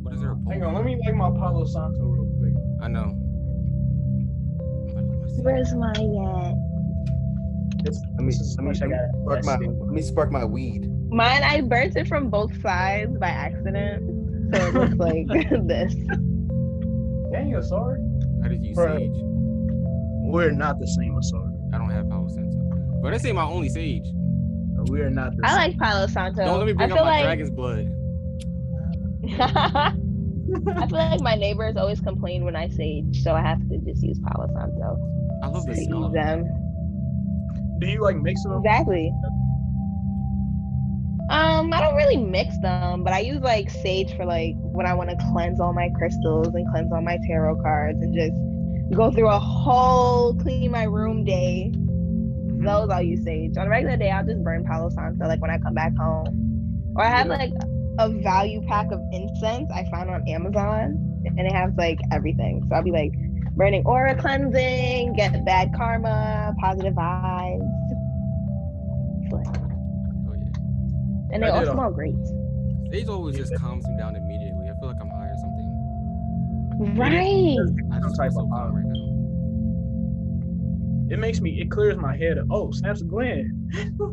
What is there? Hang on, let me like my Palo Santo real quick. I know. Where's my Let me spark my weed. Mine, I burnt it from both sides by accident, so it looks like this. Dang, Asar. How did you Bruh. sage? We're not the same, Asar. I don't have Palo Santo. But this ain't my only sage. We are not the I same. like Palo Santo. Don't let me bring I up feel my like dragon's blood. I feel like my neighbors always complain when I sage, so I have to just use Palo Santo. I love the to smell ease of it. them. Do you like mix them? Exactly. I don't really mix them, but I use like sage for like when I want to cleanse all my crystals and cleanse all my tarot cards and just go through a whole clean my room day. Those I'll use sage. On a regular day, I'll just burn Palo Santo like when I come back home. Or I have like a value pack of incense I found on Amazon, and it has like everything. So I'll be like burning aura cleansing, get bad karma, positive vibes. It's like, Oh yeah. and they all smell great. Sage always just calms me down immediately. I feel like I'm high or something. Right. I just feel so calm right now. It clears my head. Oh, snaps of Glenn.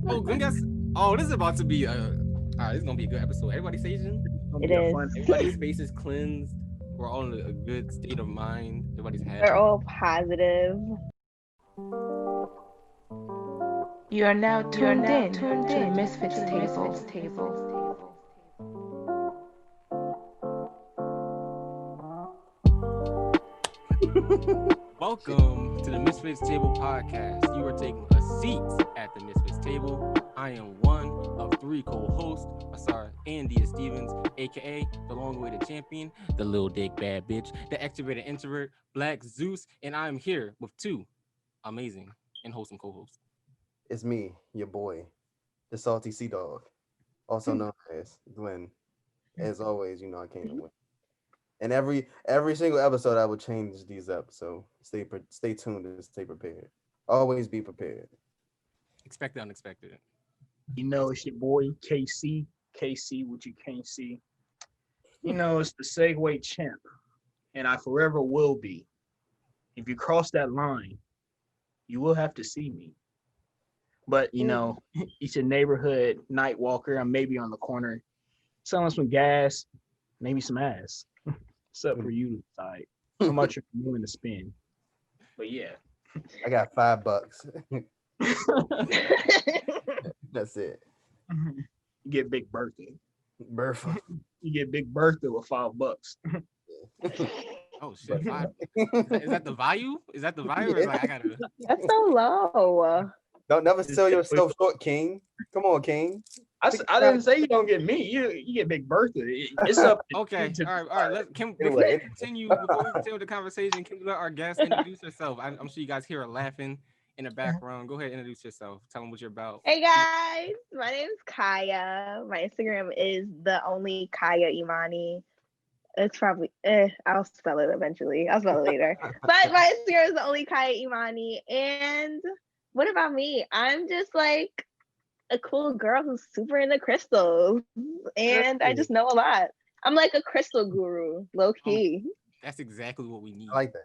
Oh, Glenn got. Oh, this is about to be this is gonna be a good episode. Everybody saging. It is. Everybody's face is cleansed. We're all in a good state of mind. Everybody's happy. They're all positive. You are now tuned in to the MisFits table. Welcome to the MisFits Table podcast. You are taking a seat at the MisFits Table. I am one of three co-hosts, Asar and Dia Stevens, aka the long-awaited champion, the little dick bad bitch, the extroverted introvert, Black Zeus, and I am here with two amazing and wholesome co-hosts. It's me, your boy, the salty sea dog, also known as Glenn. As always, I came to win. And every single episode, I would change these up. So stay tuned and stay prepared. Always be prepared. Expect the unexpected. It's your boy KC. KC, what you can't see. It's the Segway champ, and I forever will be. If you cross that line, you will have to see me. But it's a neighborhood night walker. I'm maybe on the corner, selling some gas, maybe some ass. It's up for you to decide how much you're willing to spend. But yeah, I got $5. That's it. You get Big Bertha. Bertha. You get Big Bertha with $5. Oh shit! Is that the value? Is that the value? Or is like I gotta? That's so low. Don't never sell yourself short, King. Come on, King. I didn't say you don't get me. You get Big Bertha. It's up. Okay. All right. Before we continue the conversation, can we let our guest introduce herself? I'm sure you guys hear her laughing in the background. Go ahead, introduce yourself. Tell them what you're about. Hey guys, my name is Kaya. My Instagram is the only Kaya Imani. It's probably I'll spell it eventually. I'll spell it later. But my Instagram is the only Kaya Imani. And what about me? I'm just like a cool girl who's super into crystals, and I just know a lot. I'm like a crystal guru, low key. That's exactly what we need. I like that.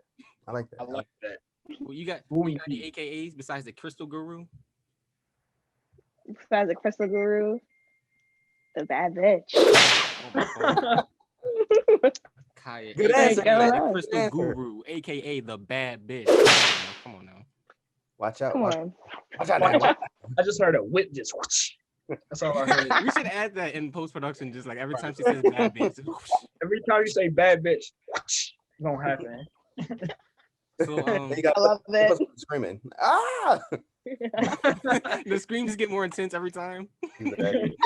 Well, you got any AKAs besides the crystal guru? Besides the crystal guru, the bad bitch. Kaya, Good AKA answer. the crystal guru, aka the bad bitch. Come on now. Watch out. Come on. Watch out. I just heard a whip just whoosh. That's all I heard. We should add that in post-production, just like every time she says bad bitch. Every time you say bad bitch, whoosh, it's gonna happen. So I love it. Screaming. Ah! The screams get more intense every time. Exactly.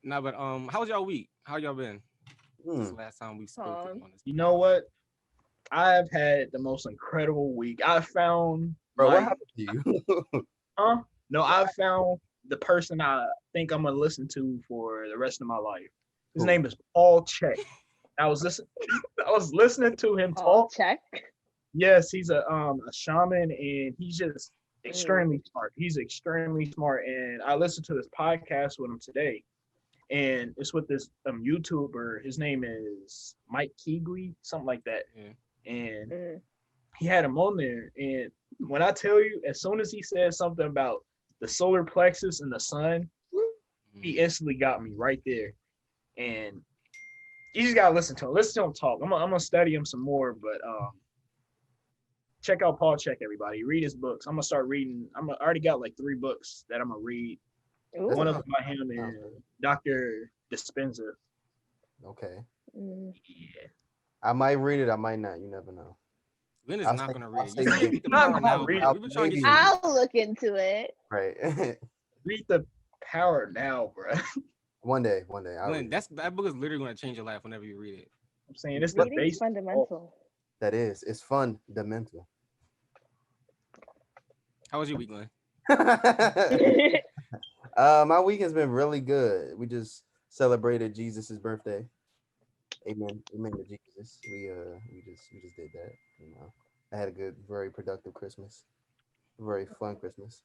Nah, but how was y'all week? How y'all been? This last time we spoke on this. You know what? I've had the most incredible week. I found what happened to you? No, I found the person I think I'm gonna listen to for the rest of my life. His name is Paul Check. I was listening to him talk. Check. Yes, he's a shaman, and he's just extremely smart. He's extremely smart, and I listened to this podcast with him today. and it's with this YouTuber. His name is Mike Keegley, something like that. Yeah. And he had him on there. And when I tell you, as soon as he said something about the solar plexus and the sun, he instantly got me right there. And you just gotta listen to him. Listen to him talk. I'm gonna study him some more, but check out Paul Check, everybody. Read his books. I'm gonna start reading. I already got like 3 books that I'm gonna read. Ooh. One of them by him is Dr. Dispenza. Okay. Yeah. I might read it. I might not. You never know. Lynn is I'll not say- gonna I'll read. say You maybe. read the Not power gonna now, read bro. it. We've been trying to get Maybe. you. I'll look into it. Right. Read the Power now, bro. One day. I'll Lynn, read it. that book is literally gonna change your life whenever you read it. I'm saying it's the Reading's base. fundamental. That is. It's fun. The mental. How was your week, Lynn? My weekend's been really good. We just celebrated Jesus's birthday. Amen to Jesus. We just did that. You know, I had a good, very productive Christmas. Very fun Christmas.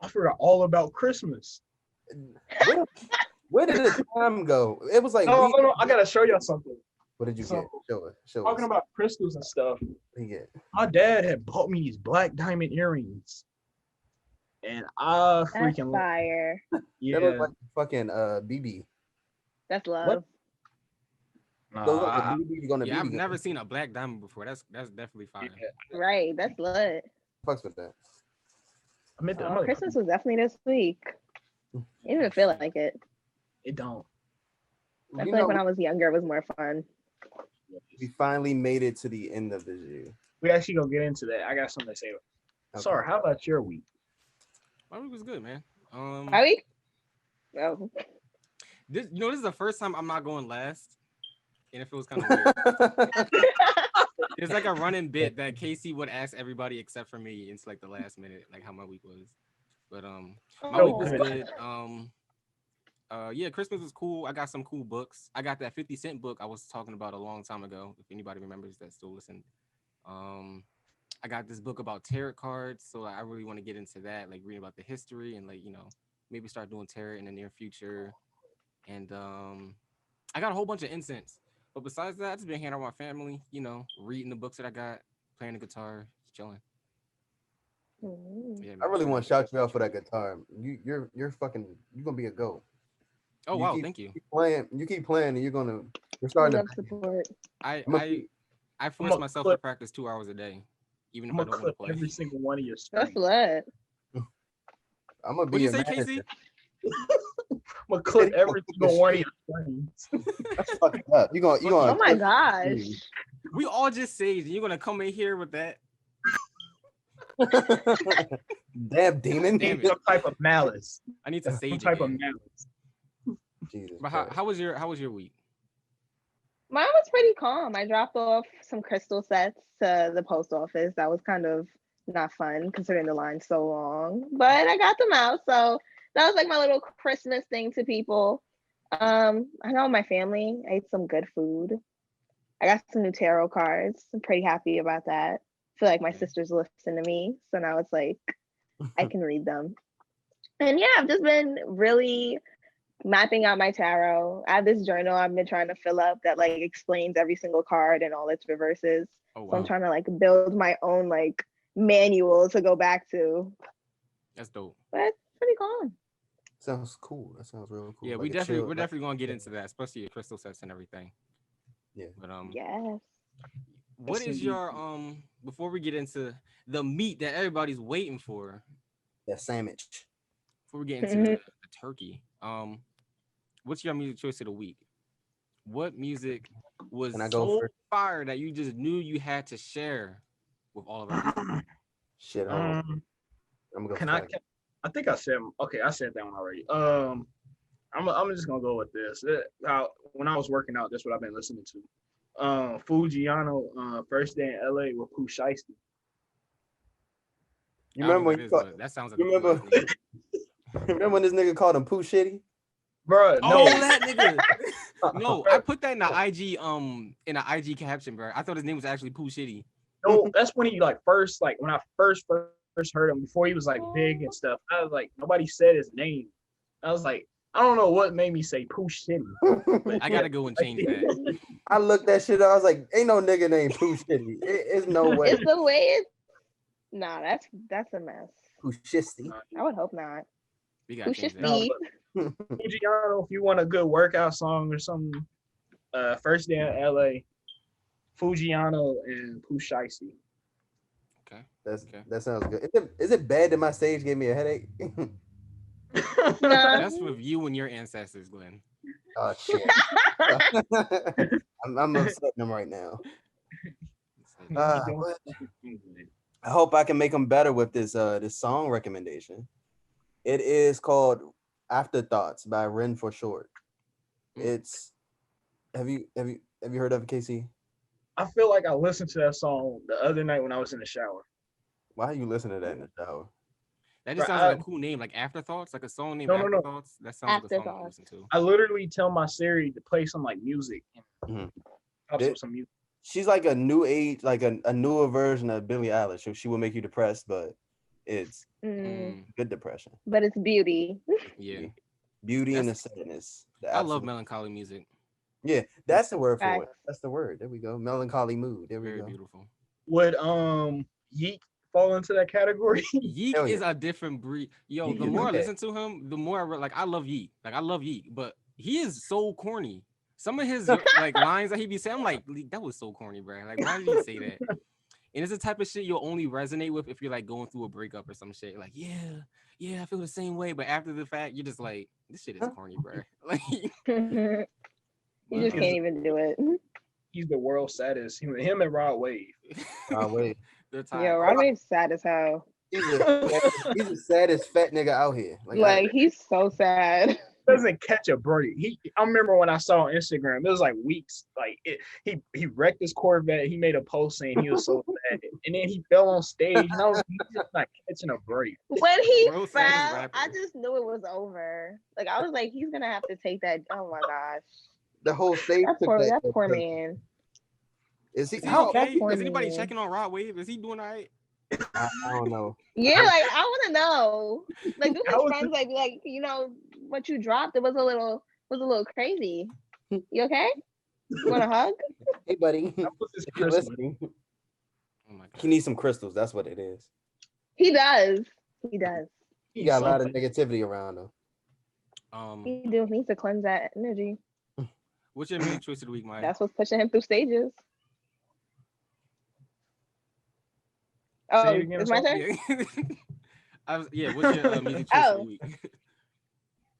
I forgot all about Christmas. Where did the time go? It was like, Oh, no, I gotta show y'all something. What did you So, get? Show us. Talking about crystals and stuff. What did you get? My dad had bought me these black diamond earrings, and I That's freaking fire. yeah. That looked like fucking BB. That's love. Nah, Those look like BB gonna Yeah, I've BB. never seen a black diamond before. That's definitely fire. yeah. Right. That's lit. Fucks with that. I meant Oh, Christmas was definitely this week. It didn't even feel like it. It don't. I feel like when I was younger, it was more fun. We finally made it to the end of this year. We actually gonna get into that. I got something to say. Okay. Sorry, how about your week? My week was good, man. My week? Oh. This is the first time I'm not going last, and it feels kind of weird. It's like a running bit that Casey would ask everybody except for me. It's like the last minute, like how my week was. But my week was good. Yeah, Christmas was cool. I got some cool books. I got that 50 Cent book I was talking about a long time ago. If anybody remembers that still listened. I got this book about tarot cards, so I really want to get into that, like reading about the history and maybe start doing tarot in the near future. And I got a whole bunch of incense. But besides that, I've just been hanging out with my family, reading the books that I got, playing the guitar, chilling. Yeah, I really want to shout you out for that guitar. You're gonna be a GOAT. Oh wow, thank you. You keep playing, and you're starting to Support. I force myself to practice 2 hours a day, even if I don't want to play. Every single one of your That's strings. lit. I'm gonna be What you a say, manager. Casey? I'm gonna clip every single one of your strings. That's fucked up. You gonna Oh my gosh. We all just saved, and you're gonna come in here with that. Damn demon. Damn it. Some type of malice. I need to Some sage type of again. malice. Jesus But Christ. how was your week? Mine was pretty calm. I dropped off some crystal sets to the post office. That was kind of not fun considering the line's so long, but I got them out. So that was like my little Christmas thing to people. I know my family. I ate some good food. I got some new tarot cards. I'm pretty happy about that. I feel like my sisters listen to me, so now it's like I can read them. And yeah, I've just been really mapping out my tarot. I have this journal I've been trying to fill up that like explains every single card and all its reverses. Oh wow, So I'm trying to like build my own like manual to go back to. that's dope. But it's pretty calm. Sounds cool. That sounds real cool. Yeah, we're definitely gonna get into that, especially your crystal sets and everything. Yeah. But Yes. what is your before we get into the meat that everybody's waiting for? That sandwich. Before we get into the turkey, what's your music choice of the week? What music was Can I go so first? fire that you just knew you had to share with all of us? Shit. Hold on. I'm gonna go. I think I said I said that one already. I'm just gonna go with this. When I was working out, that's what I've been listening to. Foogiano, First Day in LA with Pooh, Shiesty. You remember when that sounds like remember when this nigga called him Pooh Shitty? Bro, Oh, no. that nigga. No, I put that in the IG caption, bro. I thought his name was actually Pooh Shitty. No, that's when he when I first heard him before he was like big and stuff. I was like, nobody said his name. I was like, I don't know what made me say Pooh Shitty. I gotta go and change that. I looked that shit up. I was like, ain't no nigga named Pooh Shitty. It's no way. It's the way it's. Nah, that's a mess. Pooh Shiesty. I would hope not. We gotta change that. Shiesty. No, Foogiano, if you want a good workout song or something, First Day in LA, Foogiano and Pooh Shiesty. Okay. That sounds good. Is it bad that my stage gave me a headache? That's with you and your ancestors, Glenn. Oh shit. I'm upsetting them right now. I hope I can make them better with this song recommendation. It is called Afterthoughts by Renforshort. It's have you heard of it, KC? I feel like I listened to that song the other night when I was in the shower. Why are you listening to that in the shower? That just sounds like a cool name, like Afterthoughts, like a song named Afterthoughts. That sounds like a song to listen to. I literally tell my Siri to play some like music and pop up some music. She's like a new age, like a newer version of Billie Eilish. She will make you depressed, but it's good depression. But it's beauty. Yeah. Beauty and the sadness. I love melancholy music. Yeah, that's the word for it. That's the word. There we go. Melancholy mood. There we go. Very beautiful. Would Yeek fall into that category? Yeek is a different breed. Yo, the more I listen to him, the more I love Yeek. Like I love Yeek, but he is so corny. Some of his like lines that he be saying, I'm like, that was so corny, bro. Like, why did you say that? And it's the type of shit you'll only resonate with if you're like going through a breakup or some shit. Like, yeah, I feel the same way. But after the fact, you're just like, this shit is corny, bro. Like, you just can't even do it. He's the world's saddest. Him and Rod Wave. Rod Wave. Yeah, Rod Wave's sad as hell. He's the saddest fat nigga out here. Like he's so sad. Doesn't catch a break. I remember when I saw on Instagram, it was like weeks. Like he wrecked his Corvette. He made a post saying he was so sad, and then he fell on stage. And I was just not catching a break. When he fell, I just knew it was over. Like I was like, he's gonna have to take that. Oh my gosh. The whole stage. That poor man. Is he? Okay? Is anybody checking on Rod Wave? Is he doing all right? I don't know. Yeah, like I want to know. Like, do his friends like you know what you dropped? It was a little crazy. You okay? You want a hug? Hey, buddy. If you're listening, he needs some crystals. That's what it is. He does. He got a lot of negativity around him. He needs to cleanse that energy. What's your music choice of the week, Mike? That's what's pushing him through stages. Oh, it's my turn? What's your music choice of the week?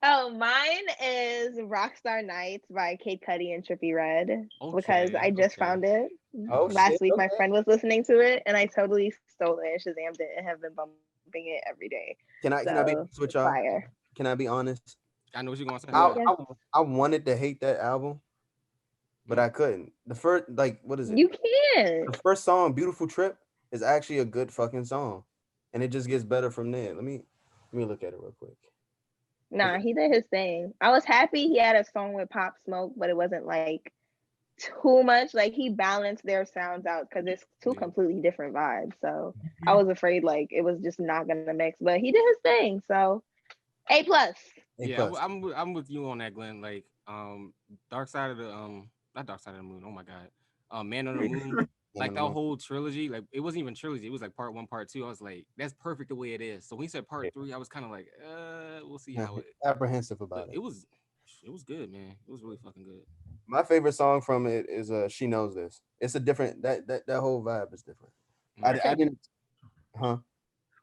Oh, mine is Rockstar Nights by Cudi and Trippie Redd because I just found it. Last week. My friend was listening to it and I totally stole it, Shazammed it, and have been bumping it every day. Can I be switch off? Can I be honest? I know what you're gonna say. I wanted to hate that album, but I couldn't. The first, like, what is it? You can't. The first song, "Beautiful Trip," is actually a good fucking song, and it just gets better from there. Let me look at it real quick. Nah, he did his thing. I was happy he had a song with Pop Smoke, but it wasn't like too much. Like he balanced their sounds out because it's two completely different vibes. So I was afraid like it was just not gonna mix, but he did his thing. So A+. Yeah, I'm with you on that, Glenn. Like, Dark Side of the not Dark Side of the Moon. Oh my God, Man on the Moon. Like that whole trilogy, like it wasn't even trilogy. It was like part 1, part 2. I was like, that's perfect the way it is. So when he said part 3, I was kind of like, we'll see how it. Apprehensive about it. It was good, man. It was really fucking good. My favorite song from it is "She Knows This." It's a different that whole vibe is different. I didn't. Huh.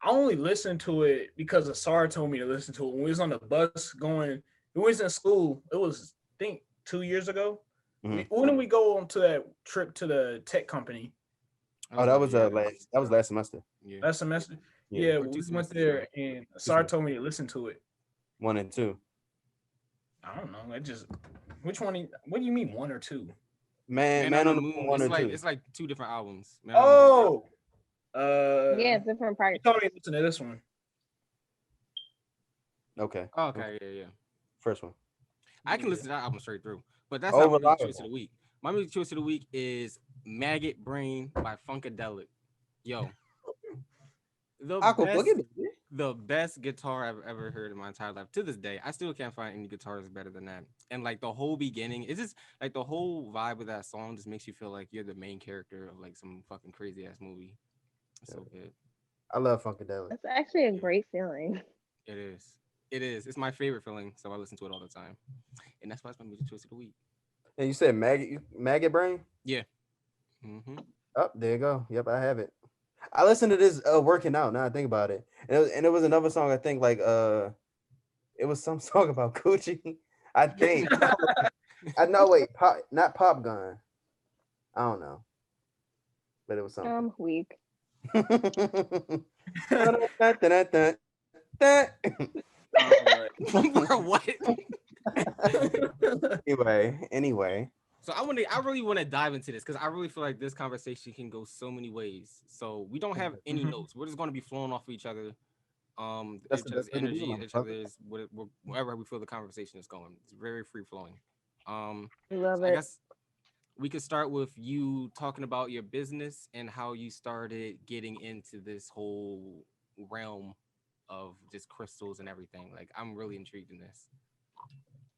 I only listened to it because Asar told me to listen to it when we was on the bus going. We was in school. It was I think 2 years ago. When did we go on to that trip to the tech company? Oh, that was last semester. Yeah. Last semester. Yeah, we went there and Asar told me to listen to it. 1 and 2. I don't know. Which one? What do you mean 1 or 2? Man on the Moon 1 or 2. It's like 2 different albums. Yeah, different parts. You told me to listen to this one. Okay. Oh, okay. Yeah. First one. I can listen to that album straight through. But that's not my music choice of the week. My music choice of the week is Maggot Brain by Funkadelic. Yo. the best guitar I've ever heard in my entire life. To this day, I still can't find any guitars better than that. And like the whole beginning, it's just like the whole vibe of that song just makes you feel like you're the main character of like some fucking crazy ass movie. It's Yeah. so good. I love Funkadelic. That's actually a Yeah, great feeling. it is. It is. It's my favorite feeling, so I listen to it all the time. And that's why it's my music choice of the week. And you said Maggot Brain? Yeah. Mm-hmm. Oh, there you go. Yep, I have it. I listened to this working out. Now I think about it, and it was another song. I think like it was some song about Cudi. I think. I know. Wait, not Pop Gun. I don't know, but it was something. Weak. Bro, what? Anyway. So I really want to dive into this because I really feel like this conversation can go so many ways. So we don't have any notes. We're just going to be flowing off of each other, That's each the other's best way to do energy, it, each brother. other's wherever we feel the conversation is going. It's very free flowing. Love So I it. guess we could start with you talking about your business and how you started getting into this whole realm of just crystals and everything. Like I'm really intrigued in this.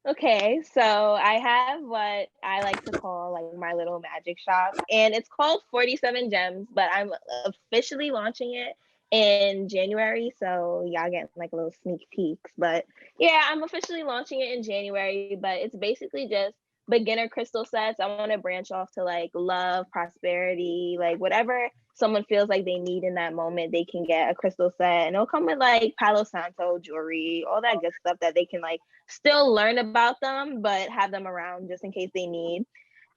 Okay, so I have what I like to call like my little magic shop, and it's called 47 Gems, but I'm officially launching it in January, so y'all getting like little sneak peeks. But yeah, I'm officially launching it in January, but it's basically just beginner crystal sets. I want to branch off to like love, prosperity, like whatever someone feels like they need in that moment, they can get a crystal set, and it'll come with like Palo Santo jewelry, all that good stuff that they can like still learn about them, but have them around just in case they need.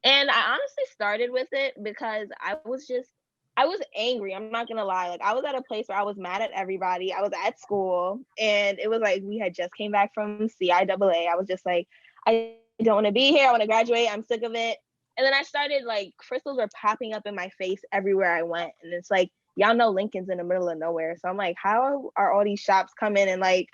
And I honestly started with it because I was angry. I'm not gonna lie. Like I was at a place where I was mad at everybody. I was at school and it was like we had just came back from CIAA. I was just like, I don't want to be here. I want to graduate. I'm sick of it. And then I started like crystals were popping up in my face everywhere I went. And it's like, y'all know Lincoln's in the middle of nowhere. So I'm like, how are all these shops coming and like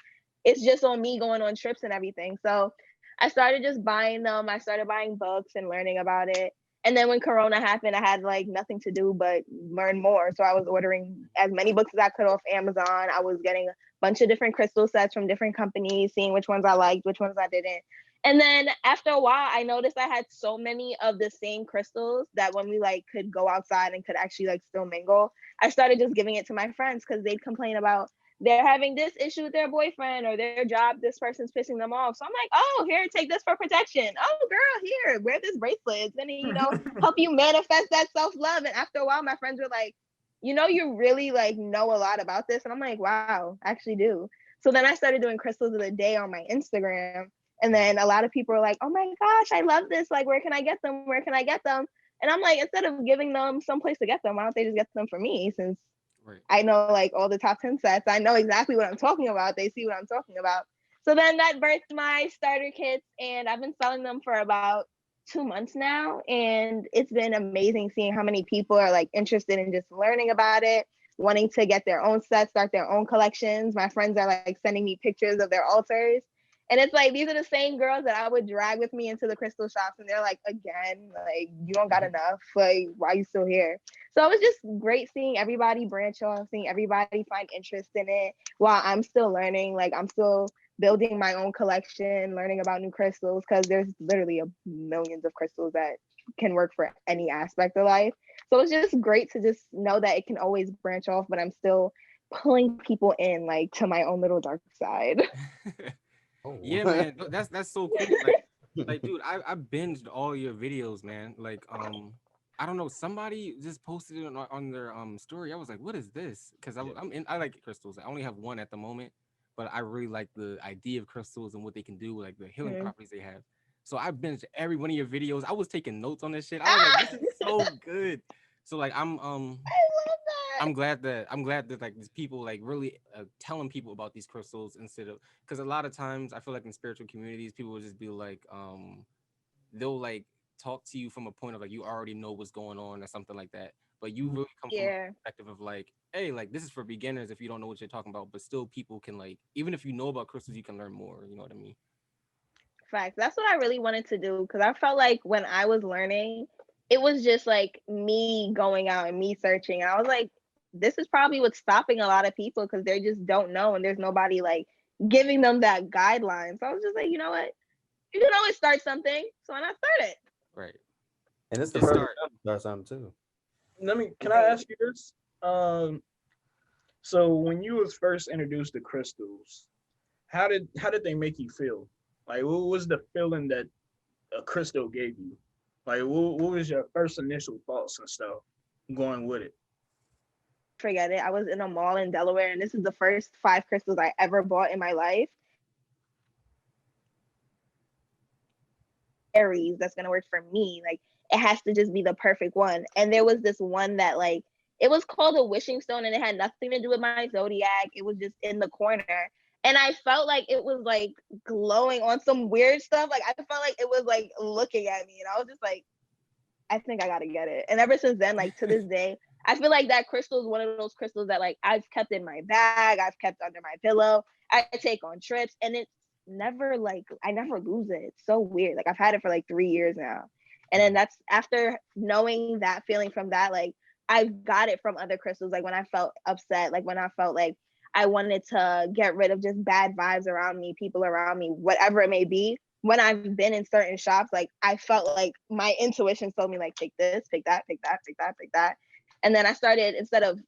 it's just on me going on trips and everything. So I started just buying them. I started buying books and learning about it. And then when Corona happened, I had like nothing to do but learn more. So I was ordering as many books as I could off Amazon. I was getting a bunch of different crystal sets from different companies, seeing which ones I liked, which ones I didn't. And then after a while, I noticed I had so many of the same crystals that when we like could go outside and could actually like still mingle, I started just giving it to my friends because they'd complain about they're having this issue with their boyfriend or their job, this person's pissing them off. So I'm like, oh, here, take this for protection. Oh, girl, here, wear this bracelet. It's gonna, help you manifest that self-love. And after a while, my friends were like, you really like know a lot about this. And I'm like, wow, I actually do. So then I started doing crystals of the day on my Instagram. And then a lot of people are like, oh my gosh, I love this. Like, where can I get them? Where can I get them? And I'm like, instead of giving them someplace to get them, why don't they just get them for me? Since Right. I know like all the top 10 sets. I know exactly what I'm talking about. They see what I'm talking about. So then that birthed my starter kits, and I've been selling them for about 2 months now. And it's been amazing seeing how many people are like interested in just learning about it, wanting to get their own sets, start their own collections. My friends are like sending me pictures of their altars. And it's like these are the same girls that I would drag with me into the crystal shops, and they're like, again, like you don't got enough. Like, why are you still here? So it was just great seeing everybody branch off, seeing everybody find interest in it while I'm still learning. Like I'm still building my own collection, learning about new crystals because there's literally millions of crystals that can work for any aspect of life. So it's just great to just know that it can always branch off, but I'm still pulling people in like to my own little dark side. Oh. Yeah, man, that's so cool. Like, dude, I binged all your videos, man. Like, I don't know, somebody just posted it on their story. I was like, what is this? Because I like crystals. I only have one at the moment, but I really like the idea of crystals and what they can do, like the healing Mhm. properties they have. So I binged every one of your videos. I was taking notes on this shit. I was like, this is so good. So like I love that. I'm glad that like these people like really telling people about these crystals instead of because a lot of times I feel like in spiritual communities people will just be like they'll like talk to you from a point of like you already know what's going on or something like that, but you really come from a Yeah. perspective of like, hey, like this is for beginners if you don't know what you're talking about, but still people can like even if you know about crystals you can learn more, you know what I mean? Facts. That's what I really wanted to do because I felt like when I was learning, it was just like me going out and me searching. And I was like, this is probably what's stopping a lot of people because they just don't know and there's nobody like giving them that guideline. So I was just like, you know what? You can always start something. So why not start it? Right. And it's the Just first start. time to start something too. Can I ask you this? So when you was first introduced to crystals, how did they make you feel? Like, what was the feeling that a crystal gave you? Like, what was your first initial thoughts and stuff going with it? Forget it. I was in a mall in Delaware, and this is the first 5 crystals I ever bought in my life. Aries, that's gonna work for me. Like, it has to just be the perfect one. And there was this one that like it was called a wishing stone, and it had nothing to do with my zodiac. It was just in the corner. And I felt like it was like glowing on some weird stuff. Like I felt like it was like looking at me, and I was just like, I think I gotta get it. And ever since then, like to this day, I feel like that crystal is one of those crystals that like I've kept in my bag, I've kept under my pillow, I take on trips, and it's never like I never lose it. It's so weird. Like I've had it for like 3 years now. And then that's after knowing that feeling from that, like I've got it from other crystals. Like when I felt upset, like when I felt like I wanted to get rid of just bad vibes around me, people around me, whatever it may be. When I've been in certain shops, like I felt like my intuition told me like, take this, take that, take that, take that, take that. And then I started, instead of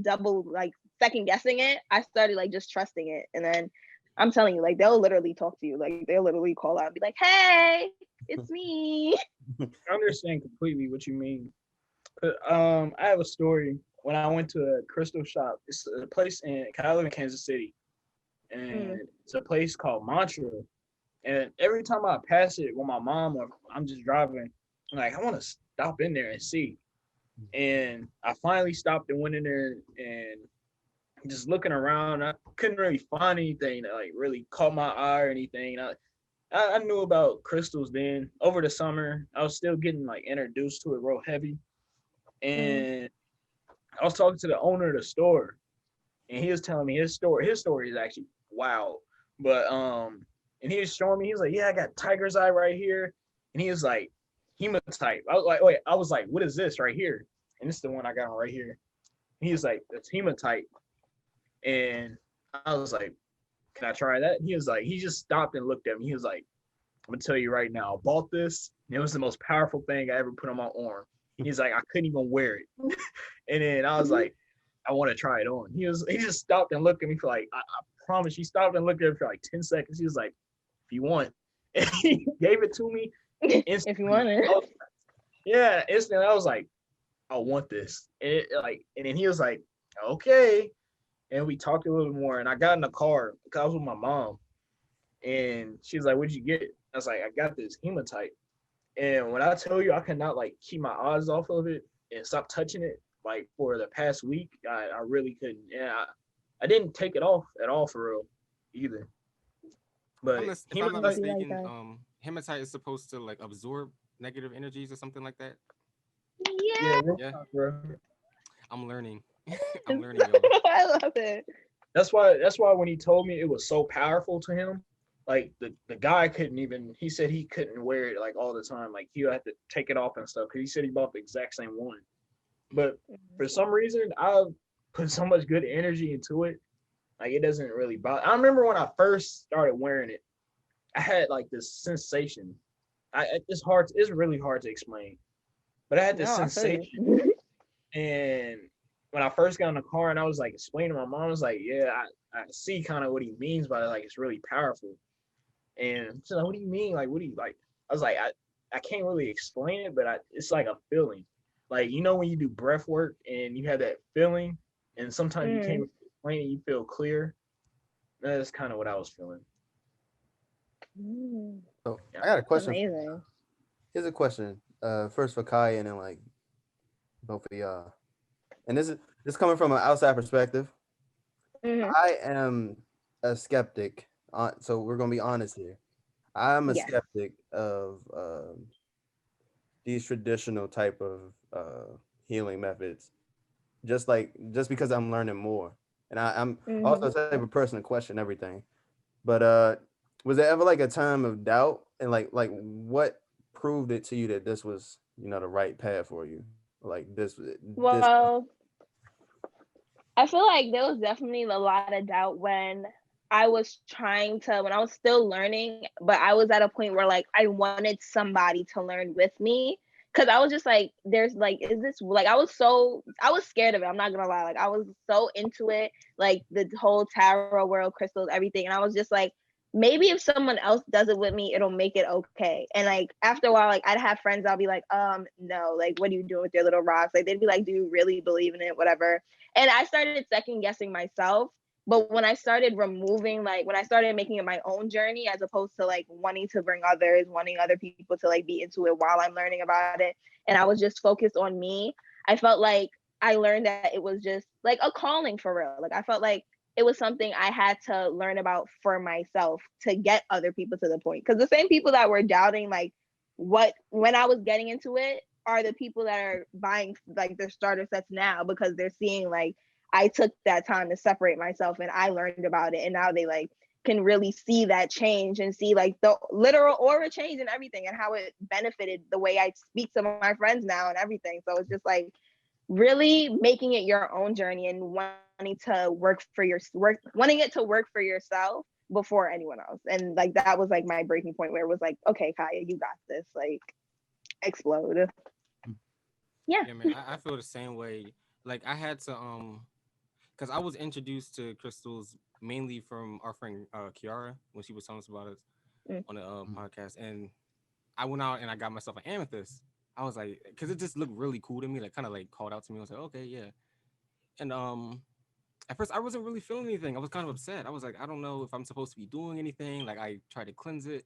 double like second guessing it, I started like just trusting it. And then I'm telling you, like they'll literally talk to you. Like they'll literally call out and be like, hey, it's me. I understand completely what you mean. I have a story. When I went to a crystal shop, it's a place I live in Kansas City, and it's a place called Mantra. And every time I pass it with my mom or I'm just driving, I'm like, I want to stop in there and see. And I finally stopped and went in there and just looking around. I couldn't really find anything that like really caught my eye or anything. I knew about crystals then. Over the summer, I was still getting like introduced to it real heavy. And I was talking to the owner of the store, and he was telling me his story. His story is actually wild. But and he was showing me, he was like, yeah, I got tiger's eye right here. And he was like, hematite. I was like, wait, I was like, what is this right here? And this is the one I got on right here. He was like, it's hematite. And I was like, can I try that? And he was like, he just stopped and looked at me. He was like, I'm gonna tell you right now, I bought this, and it was the most powerful thing I ever put on my arm. He's like, I couldn't even wear it. And then I was like, I want to try it on. He just stopped and looked at me for like, I promise, he stopped and looked at me for like 10 seconds. He was like, if you want. And he gave it to me. If you want it. Yeah, instantly I was like, I want this. And and then he was like, okay. And we talked a little more, and I got in the car because I was with my mom. And she's like, what'd you get? I was like, I got this hematite. And when I tell you I cannot like keep my eyes off of it and stop touching it, like for the past week, I really couldn't. And I didn't take it off at all for real either. But if I'm not mistaken, hematite is supposed to like absorb negative energies or something like that. Yeah. Yeah. Bro. I'm learning. I'm learning, y'all. I love it. That's why when he told me it was so powerful to him, like the guy couldn't even, he said he couldn't wear it like all the time. Like he had to take it off and stuff because he said he bought the exact same one. But for some reason, I put so much good energy into it. Like it doesn't really bother. I remember when I first started wearing it, I had like this sensation. It's really hard to explain. But I had this sensation. And when I first got in the car and I was like explaining to my mom, I was like, yeah, I see kind of what he means by it. Like it's really powerful. And she's like, what do you mean? Like, what do you like? I was like, I can't really explain it, but it's like a feeling. Like, you know, when you do breath work and you have that feeling and sometimes you can't explain it, you feel clear. That's kind of what I was feeling. So I got a question. Amazing. Here's a question. First for Kai and then like both of y'all. And this is coming from an outside perspective. I am a skeptic. So we're gonna be honest here. I'm a skeptic of these traditional type of healing methods. Just because I'm learning more, and I'm also the type of person to question everything. But was there ever like a time of doubt, and like what proved it to you that this was the right path for you? Like this. Well, I feel like there was definitely a lot of doubt when I was when I was still learning, but I was at a point where like I wanted somebody to learn with me. Cause I was just like, there's like, is this like, I was scared of it. I'm not gonna lie. Like I was so into it, like the whole tarot world, crystals, everything. And I was just like, maybe if someone else does it with me, it'll make it okay. And like after a while, like I'd have friends, I'll be like, no, like what are you doing with your little rocks? Like they'd be like, do you really believe in it? Whatever. And I started second guessing myself. But when I started when I started making it my own journey, as opposed to like wanting to bring others, wanting other people to like be into it while I'm learning about it, and I was just focused on me, I felt like I learned that it was just like a calling for real. Like I felt like it was something I had to learn about for myself to get other people to the point. Because the same people that were doubting like when I was getting into it are the people that are buying like their starter sets now, because they're seeing like I took that time to separate myself and I learned about it, and now they like can really see that change and see like the literal aura change and everything, and how it benefited the way I speak to my friends now and everything. So it's just like really making it your own journey and wanting to wanting it to work for yourself before anyone else. And like that was like my breaking point where it was like, okay, Kaya, you got this, like explode. Yeah. Yeah, man, I feel the same way. Like I had to because I was introduced to crystals mainly from our friend Kiara when she was telling us about it Mm. on the podcast, and I went out and I got myself an amethyst. I was like, because it just looked really cool to me, like kind of like called out to me. I was like, okay, yeah. And at first I wasn't really feeling anything. I was kind of upset. I was like, I don't know if I'm supposed to be doing anything. Like I tried to cleanse it,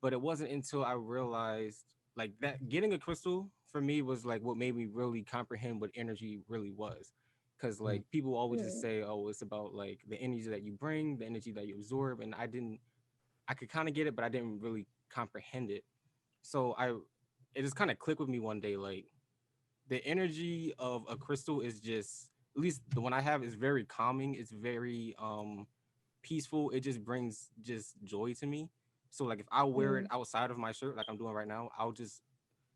but it wasn't until I realized like that getting a crystal for me was like what made me really comprehend what energy really was. Cause like people always just Mm. say, oh, it's about like the energy that you bring, the energy that you absorb, and I could kind of get it, but I didn't really comprehend it. So it just kind of clicked with me one day, like the energy of a crystal is just, at least the one I have, is very calming. It's very peaceful. It just brings just joy to me. So like if I wear it Mm. outside of my shirt, like I'm doing right now, I'll just,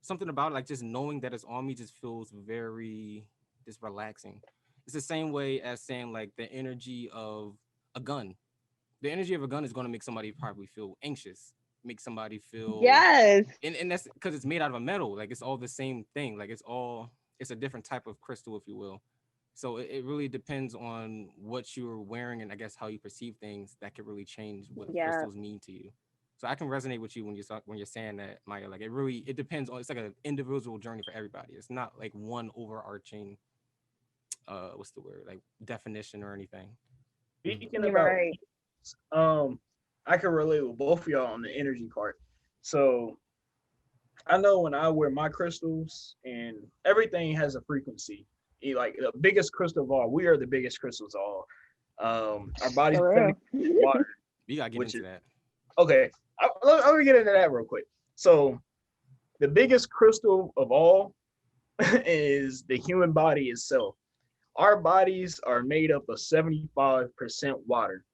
something about it, like just knowing that it's on me just feels very just relaxing. It's the same way as saying like the energy of a gun. The energy of a gun is going to make somebody probably feel anxious, make somebody feel, Yes. and that's because it's made out of a metal. Like it's all the same thing. Like it's a different type of crystal, if you will. So it really depends on what you're wearing and I guess how you perceive things that could really change what Yeah. crystals mean to you. So I can resonate with you when you're saying that, Maya. Like it depends on, it's like an individual journey for everybody. It's not like one overarching what's the word, like definition or anything. Speaking You're about right. I can relate with both of y'all on the energy part. So I know when I wear my crystals, and everything has a frequency. Like the biggest crystal of all, we are the biggest crystals of all. Our bodies For 70% real. water, We gotta get which into is that. okay. Let me get into that real quick. So the biggest crystal of all is the human body itself. Our bodies are made up of 75% water.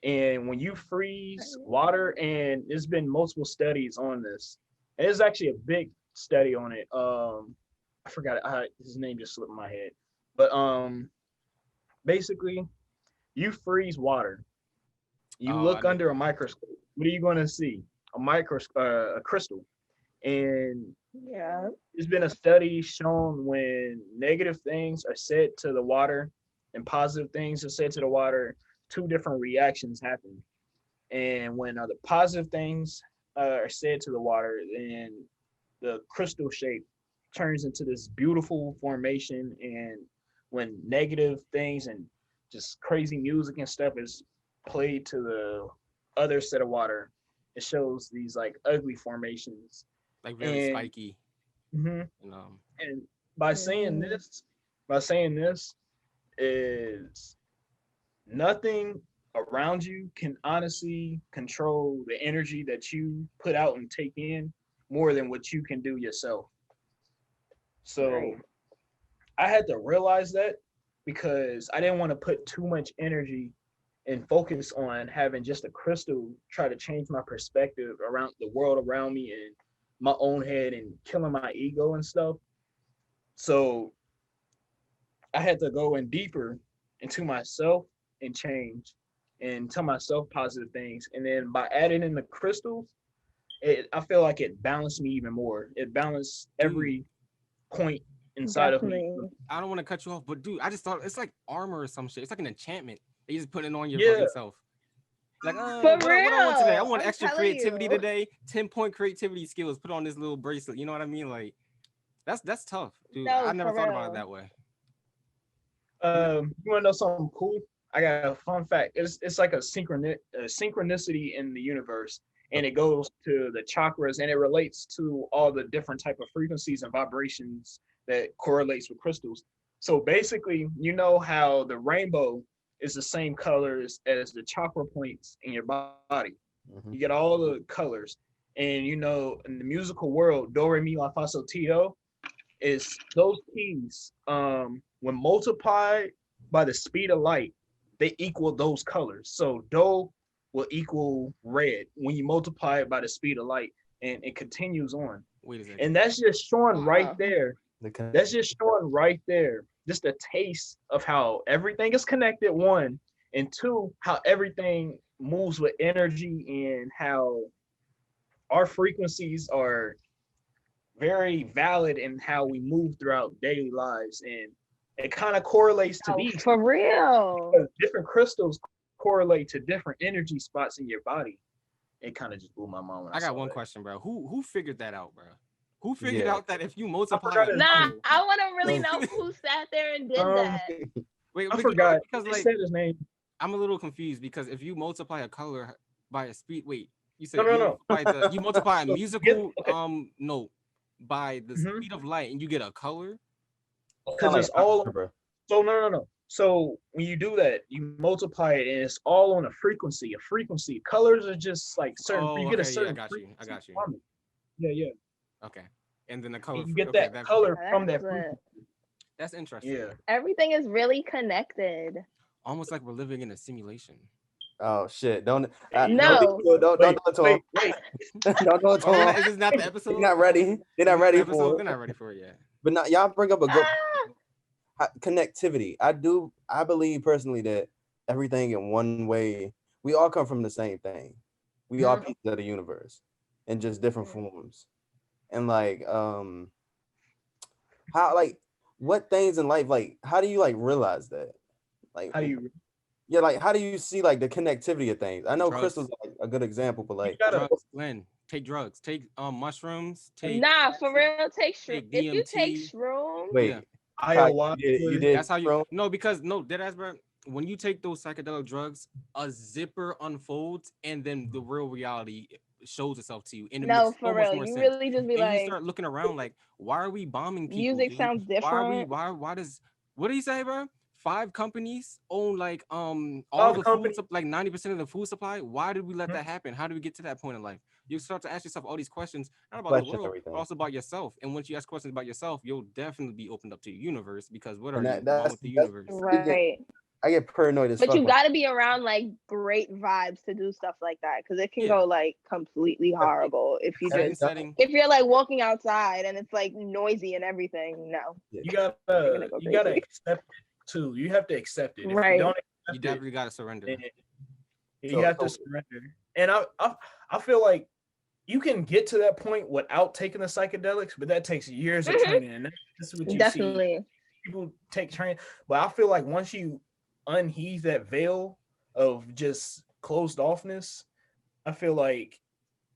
And when you freeze water, and there's been multiple studies on this, and there's actually a big study on it. I forgot his name just slipped my head, but basically, you freeze water. You Oh, I look know. under a microscope. What are you going to see? A crystal. And Yeah. there's been a study shown when negative things are said to the water and positive things are said to the water, two different reactions happen. And when the positive things are said to the water, then the crystal shape turns into this beautiful formation. And when negative things and just crazy music and stuff is played to the other set of water, it shows these like ugly formations. Like very And spiky. mhm, And and by saying Mm. this, by saying this is nothing around you can honestly control the energy that you put out and take in more than what you can do yourself. So Right. I had to realize that because I didn't want to put too much energy and focus on having just a crystal try to change my perspective around the world around me and my own head and killing my ego and stuff. So I had to go in deeper into myself and change and tell myself positive things. And then by adding in the crystals, I feel like it balanced me even more. It balanced every point inside of me. Definitely. I don't want to cut you off, but dude, I just thought it's like armor or some shit. It's like an enchantment. You just put it on your Yeah. fucking self. Like, For what I want today? I real, want I'm extra telling creativity you. today. 10-point creativity skills. Put on this little bracelet. You know what I mean? Like, that's tough, dude. No, I never for thought about it real. that way. You want to know something cool? I got a fun fact. It's like a synchronicity in the universe, and it goes to the chakras, and it relates to all the different type of frequencies and vibrations that correlates with crystals. So basically, you know how the rainbow is the same colors as the chakra points in your body. You get all the colors, and you know in the musical world, do re mi la fa sol ti do is those keys. When multiplied by the speed of light, they equal those colors. So do will equal red when you multiply it by the speed of light, and it continues on. Wait a second. And that's just showing right there. Okay. That's just showing right there. Just a taste of how everything is connected, one, and two, how everything moves with energy and how our frequencies are very valid in how we move throughout daily lives. And it kind of correlates to Oh, these. for real. Different crystals correlate to different energy spots in your body. It kind of just blew my mind when I got saw one that. question, bro. Who figured that out, bro? Who figured Yeah. out that if you multiply forgot his Nah, name. I want to really know who sat there and did that. Wait, I forgot. because They like said his name. I'm a little confused because if you multiply a color by a speed, wait, you said No. you multiply a So, musical okay. note by the Mhm. speed of light and you get a color. Because it's all so no. So when you do that, you multiply it, and it's all on a frequency. A frequency. Colors are just like certain. Oh, you get a okay, yeah, certain. I got you. From it. Yeah. Okay, and then the color. And you get okay, that color from that That's frequency. That's interesting. Yeah. Everything is really connected. Almost like we're living in a simulation. Oh shit! Don't No. don't do it to him. Wait. Don't do it to him. Is this not the episode? They're not ready. They're not ready for They're it. not ready for it yet. But now y'all bring up a good Ah, connectivity. I believe personally that everything in one way, we all come from the same thing. We all pieces of the universe in just different forms. And like how like what things in life, like how do you like realize that? Like How do you? yeah, like how do you see like the connectivity of things? I know Drugs. crystals are like a good example, but like Drugs, Glenn, take drugs, take mushrooms, take nah, for real. Take take if you take DMT. shrooms, wait, Yeah. Ayahuasca. you did That's how you bro? no, dead ass, bro. When you take those psychedelic drugs, a zipper unfolds and then the real reality shows itself to you. And it no, makes for so much real. more You sense. really just be And you like, start looking around like, why are we bombing people? music dude? sounds different. Why does what did he say, bro? 5 companies own like all Five the companies. food, like 90% of the food supply. Why did we let that happen? How did we get to that point in life? You start to ask yourself all these questions, not about the Question world, everything. but also about yourself. And once you ask questions about yourself, you'll definitely be opened up to the universe because what are And you one that's with the universe? Right. I get paranoid as But fuck. you got to be around like great vibes to do stuff like that because it can Yeah. go like completely horrible if you Certain just setting. if you're like walking outside and it's like noisy and everything. No, You gonna gotta go accept crazy. it too. You have to accept it. If Right. you don't You accept definitely gotta surrender. it, you have to surrender. And I feel like you can get to that point without taking the psychedelics, but that takes years of training. And that's what you see. Definitely. People take training, but I feel like once you unheave that veil of just closed offness, I feel like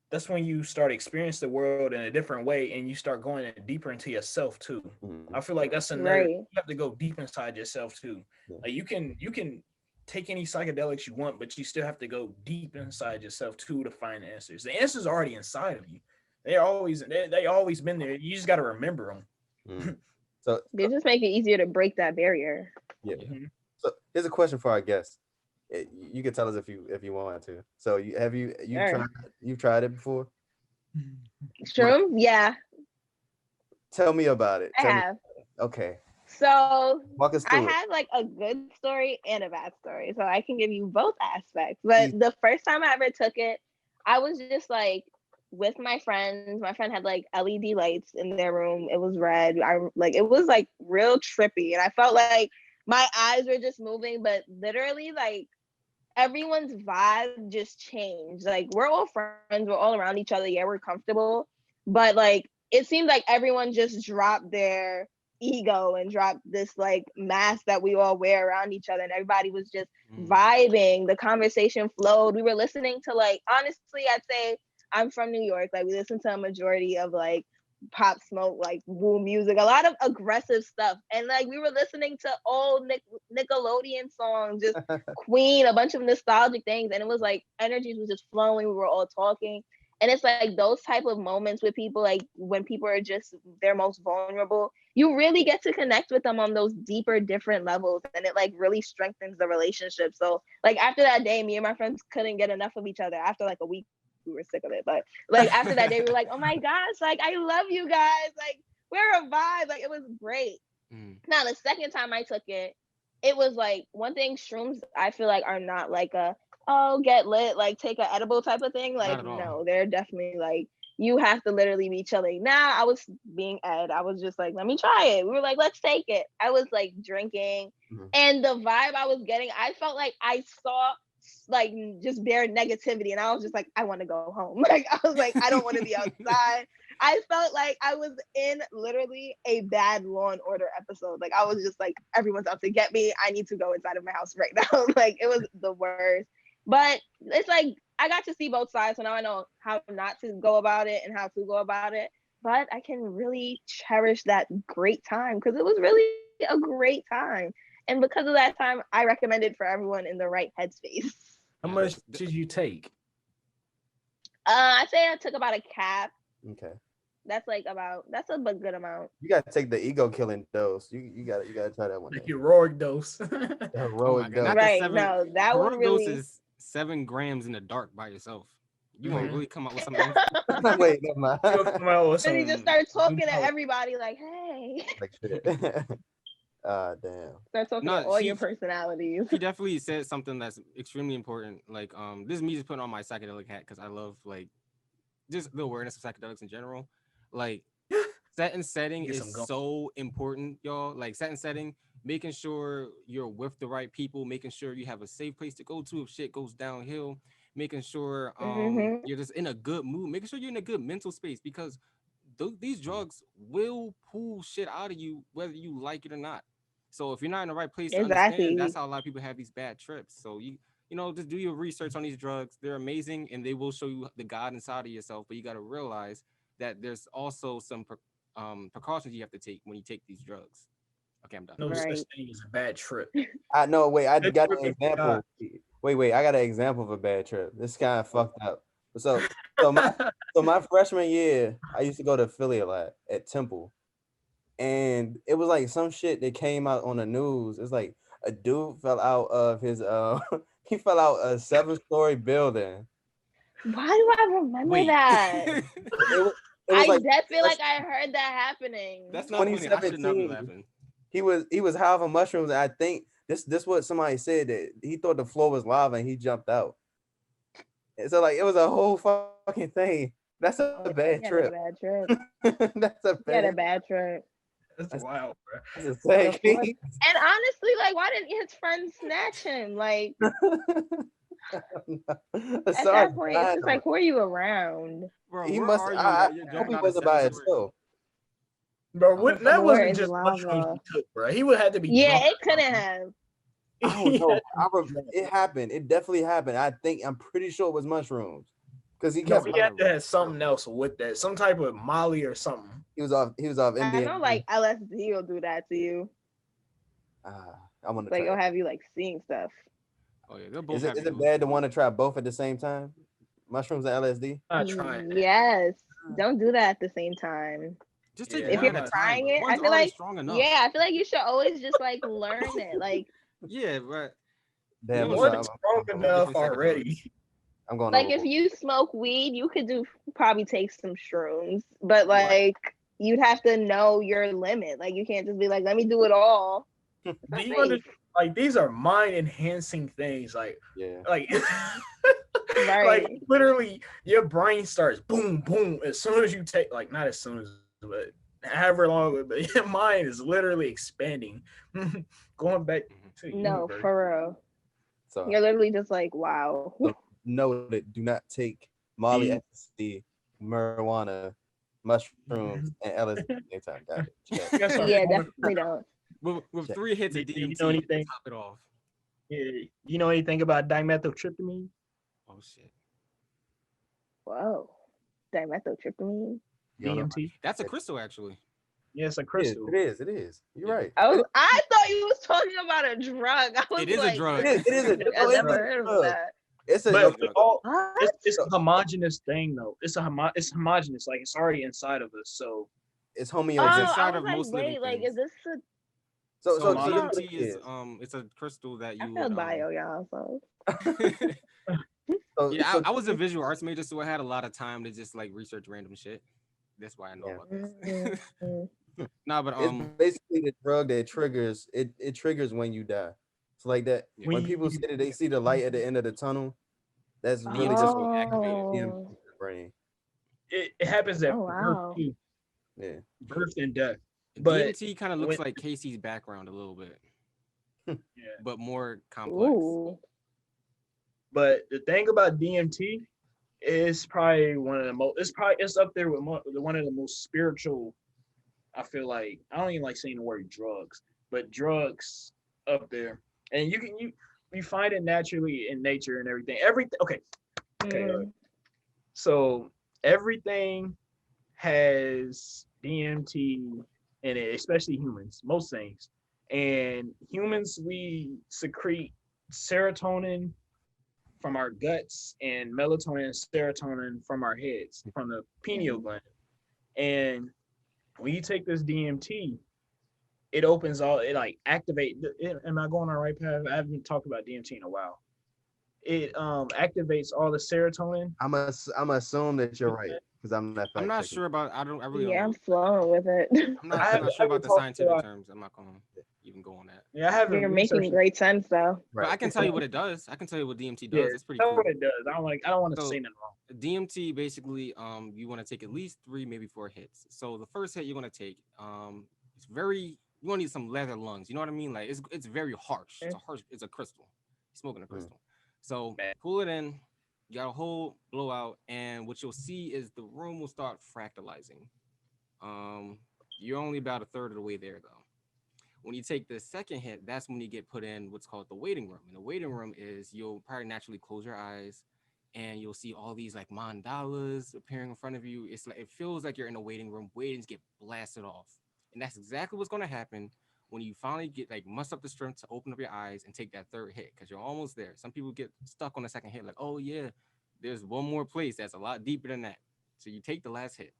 that's when you start experiencing the world in a different way, and you start going deeper into yourself too. I feel like that's another. Right. You have to go deep inside yourself too. Like you can take any psychedelics you want, but you still have to go deep inside yourself too to find the answers. The answers are already inside of you. They always been there. You just got to remember them. So They just make it easier to break that barrier. yeah. So here's a question for our guests. You can tell us if you want to. So you've tried it before? Shroom? Yeah, Tell me about it. I have. Okay. So Walk us I through it. have like a good story and a bad story, so I can give you both aspects. But the first time I ever took it, I was just like with my friends. My friend had like LED lights in their room. It was red. It was like real trippy, and I felt like my eyes were just moving, but literally like everyone's vibe just changed. Like we're all friends, we're all around each other. Yeah, we're comfortable, but like it seemed like everyone just dropped their ego and dropped this like mask that we all wear around each other, and everybody was just vibing. The conversation flowed. We were listening to, like, honestly, I'd say I'm from New York. Like we listen to a majority of like Pop Smoke, like woo music, a lot of aggressive stuff, and like we were listening to old Nickelodeon songs, just Queen, a bunch of nostalgic things, and it was like energies was just flowing. We were all talking, and it's like those type of moments with people, like when people are just their most vulnerable, you really get to connect with them on those deeper, different levels, and it like really strengthens the relationship. So like after that day, me and my friends couldn't get enough of each other. After like a week, we were sick of it, but like after that day we were like, oh my gosh, like I love you guys, like we're a vibe, like it was great. Now the second time I took it, it was like, one thing, shrooms I feel like are not like a get lit, like take an edible type of thing. Like no, they're definitely like you have to literally be chilling. Now I was being Ed, I was just like, let me try it. We were like, let's take it. I was like drinking, and the vibe I was getting, I felt like I saw like just bare negativity, and I was just like, I want to go home. Like I was like, I don't want to be outside. I felt like I was in literally a bad Law and Order episode. Like I was just like, everyone's out to get me, I need to go inside of my house right now. Like it was the worst. But it's like I got to see both sides, so now I know how not to go about it and how to go about it. But I can really cherish that great time, because it was really a great time. And because of that time, I recommend it for everyone in the right headspace. How much did you take? I say I took about a cap. Okay. That's a good amount. You gotta take the ego killing dose. You gotta try that one. The heroic dose. The heroic dose. Right. No, that one really. Dose is 7 grams in the dark by yourself. You gonna really come out with something? Wait, never mind. Then he just starts talking to everybody like, hey. Like shit. Damn. Start talking to all your personalities. He definitely said something that's extremely important. Like, this is me just putting on my psychedelic hat because I love like just the awareness of psychedelics in general. Like, set and setting is so important, y'all. Like, set and setting, making sure you're with the right people, making sure you have a safe place to go to if shit goes downhill, making sure you're just in a good mood, making sure you're in a good mental space, because these drugs will pull shit out of you whether you like it or not. So if you're not in the right place to understand, that's how a lot of people have these bad trips. So you know, just do your research on these drugs. They're amazing, and they will show you the God inside of yourself. But you got to realize that there's also some precautions you have to take when you take these drugs. Okay, I'm done. No such thing as a bad trip. I know. Wait, I got an example. Wait, I got an example of a bad trip. This kind of fucked up. So my freshman year, I used to go to Philly a lot at Temple. And it was like some shit that came out on the news. It's like a dude fell out of his he fell out a 7-story building. Why do I remember that? I feel like I heard that happening. That's not funny. I should not be laughing. He was high on mushrooms. And I think this what somebody said, that he thought the floor was lava and he jumped out. And so like it was a whole fucking thing. That's a bad trip. That's a bad trip. That's wild, bro. And honestly, like, why didn't his friends snatch him? Like, at that point, it's just like, who are you around? Bro, he must. I hope he wasn't by himself. Bro, that wasn't just mushrooms he took, bro. He would have to be. Yeah, it couldn't have. I don't know. It happened. It definitely happened. I'm pretty sure it was mushrooms. Because he had to have something else with that, some type of Molly or something. He was off Indian. I know, like LSD will do that to you. I want to. Like it'll have you like seeing stuff. Oh yeah, they'll both. Is it bad to want to try both at the same time? Mushrooms and LSD? Not trying. Yes, don't do that at the same time. Just take if you're trying it, I feel like I feel like you should always just like learn it. Like yeah, right. Damn, one's strong enough already. I'm going like if you smoke weed, you could probably take some shrooms, but like you'd have to know your limit. Like you can't just be like, let me do it all. Do you understand? Like these are mind enhancing things. Like like right. Like literally your brain starts boom boom as soon as you take, like not as soon as, but however long, but your mind is literally expanding, going back to the No, universe. for real. So, You're literally just like, wow. so note it. Do not take Molly, See? ecstasy, marijuana, mushrooms, Mhm. and LSD at the same time. Got it. Check. You gotta start Yeah, falling definitely don't. With Check. 3 hits Do of you DMT, know to anything? top it off. Yeah, you know anything about dimethyltryptamine? Oh shit, Whoa. Dimethyltryptamine. You don't know? DMT? that's a crystal actually. Yeah, it's a It is. crystal. It is. It is. You're Yeah. right. I thought you was talking about a drug. I was It is a like, drug. It is. It is. I've No, it never is heard a of drug. that. It's a. But Drug. What? it's a homogenous thing though. It's homogenous, like it's already inside of us. So It's Oh, homeostasis. inside I of was like, most living wait, like, things. is this a? So So this is what DMT it is it's a crystal that I you feel would bio, y'all. So. Yeah, So I was a visual arts major, so I had a lot of time to just like research random shit. That's why I know Yeah. about this. Mm. Nah, but it's basically the drug that triggers it. It triggers when you die. It's like that. Yeah. When people say that they see the light at the end of the tunnel, that's really just will activate it. DMT in Oh. the brain. it happens at Oh birth wow. too, Yeah. birth and death. But DMT kind of when looks like Casey's background a little bit, yeah, but more complex. Ooh. but the thing about DMT is probably one of the most. It's up there with one of the most spiritual. I feel like I don't even like saying the word drugs, but drugs up there, and you find it naturally in nature and everything. Everything. Okay. Mm. So everything has DMT in it, especially humans. Most things, and humans we secrete serotonin from our guts and melatonin and serotonin from our heads, from the pineal Mhm. gland. And when you take this DMT, it opens all, it like activate. Am I going on the right path? I haven't talked about DMT in a while. It activates all the serotonin. I'm assume that you're right because I'm not I'm fact not checking. sure about. I really don't Yeah, I'm know. flowing with it. I'm I not sure about haven't the talked scientific about. terms. I'm not gonna even go on that. Yeah, I haven't You're making researched it. great sense though. But I Right. can tell you what it does. I can tell you what DMT Yeah, does. It's pretty that's cool. what it does. I don't want to So say nothing wrong. DMT basically, you want to take at least 3, maybe 4 hits. So the first hit you're gonna take, it's very. You want to need some leather lungs. You know what I mean? Like it's very harsh. It's a harsh. It's a crystal. You're smoking a crystal. So pull it in. You got a whole blowout, and what you'll see is the room will start fractalizing. You're only about a third of the way there though. When you take the second hit, that's when you get put in what's called the waiting room. And the waiting room is you'll probably naturally close your eyes and you'll see all these like mandalas appearing in front of you. It's like it feels like you're in a waiting room waiting to get blasted off. And that's exactly what's going to happen when you finally get like muster up the strength to open up your eyes and take that third hit because you're almost there. Some people get stuck on the second hit, like, oh yeah, there's one more place that's a lot deeper than that. So you take the last hit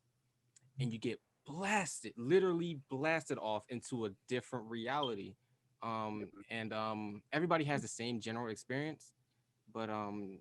and you get blasted, literally blasted off into a different reality. Everybody has the same general experience, but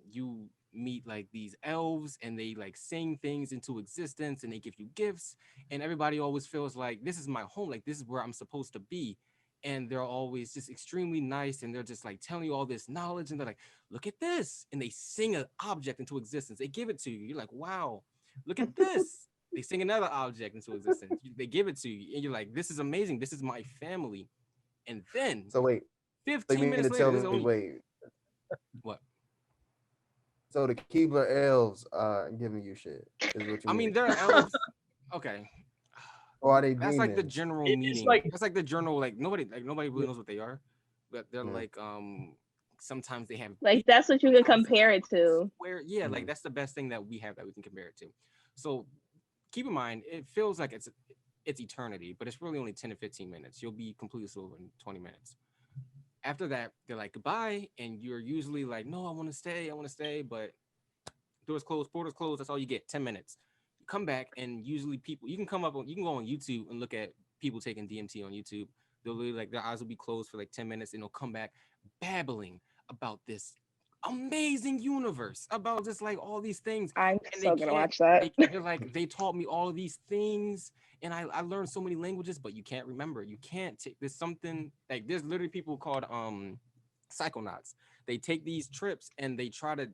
you meet like these elves and they like sing things into existence and they give you gifts, and everybody always feels like this is my home, like this is where I'm supposed to be. And they're always just extremely nice and they're just like telling you all this knowledge and they're like, look at this, and they sing an object into existence, they give it to you, you're like, wow, look at this. They sing another object into existence. They give it to you, and you're like, "This is amazing. This is my family." And then, So wait. So you 15 mean to minutes later, tell this me is only wait? what? So the Keebler elves are giving you shit is what you I mean? mean, they're elves. Okay, Or are they that's like the demons? general It's meaning. like That's like the general like nobody really knows what they are, but they're Mm. like sometimes they have Like that's what you can houses, compare it to. where yeah, like Mhm. that's the best thing that we have that we can compare it to. So keep in mind, it feels like it's eternity, but it's really only 10 to 15 minutes. You'll be completely sober in 20 minutes. After that, they're like goodbye, and you're usually like, no, I want to stay, but doors closed, portals closed. That's all you get. 10 minutes. You come back, and usually people, you can go on YouTube and look at people taking DMT on YouTube. They'll literally like their eyes will be closed for like 10 minutes, and they'll come back babbling about this amazing universe, about just like all these things, I'm and they so gonna can't. watch that. They're like they taught me all of these things, and I learned so many languages, but you can't remember. You can't take. There's something like there's literally people called psychonauts. They take these trips and they try to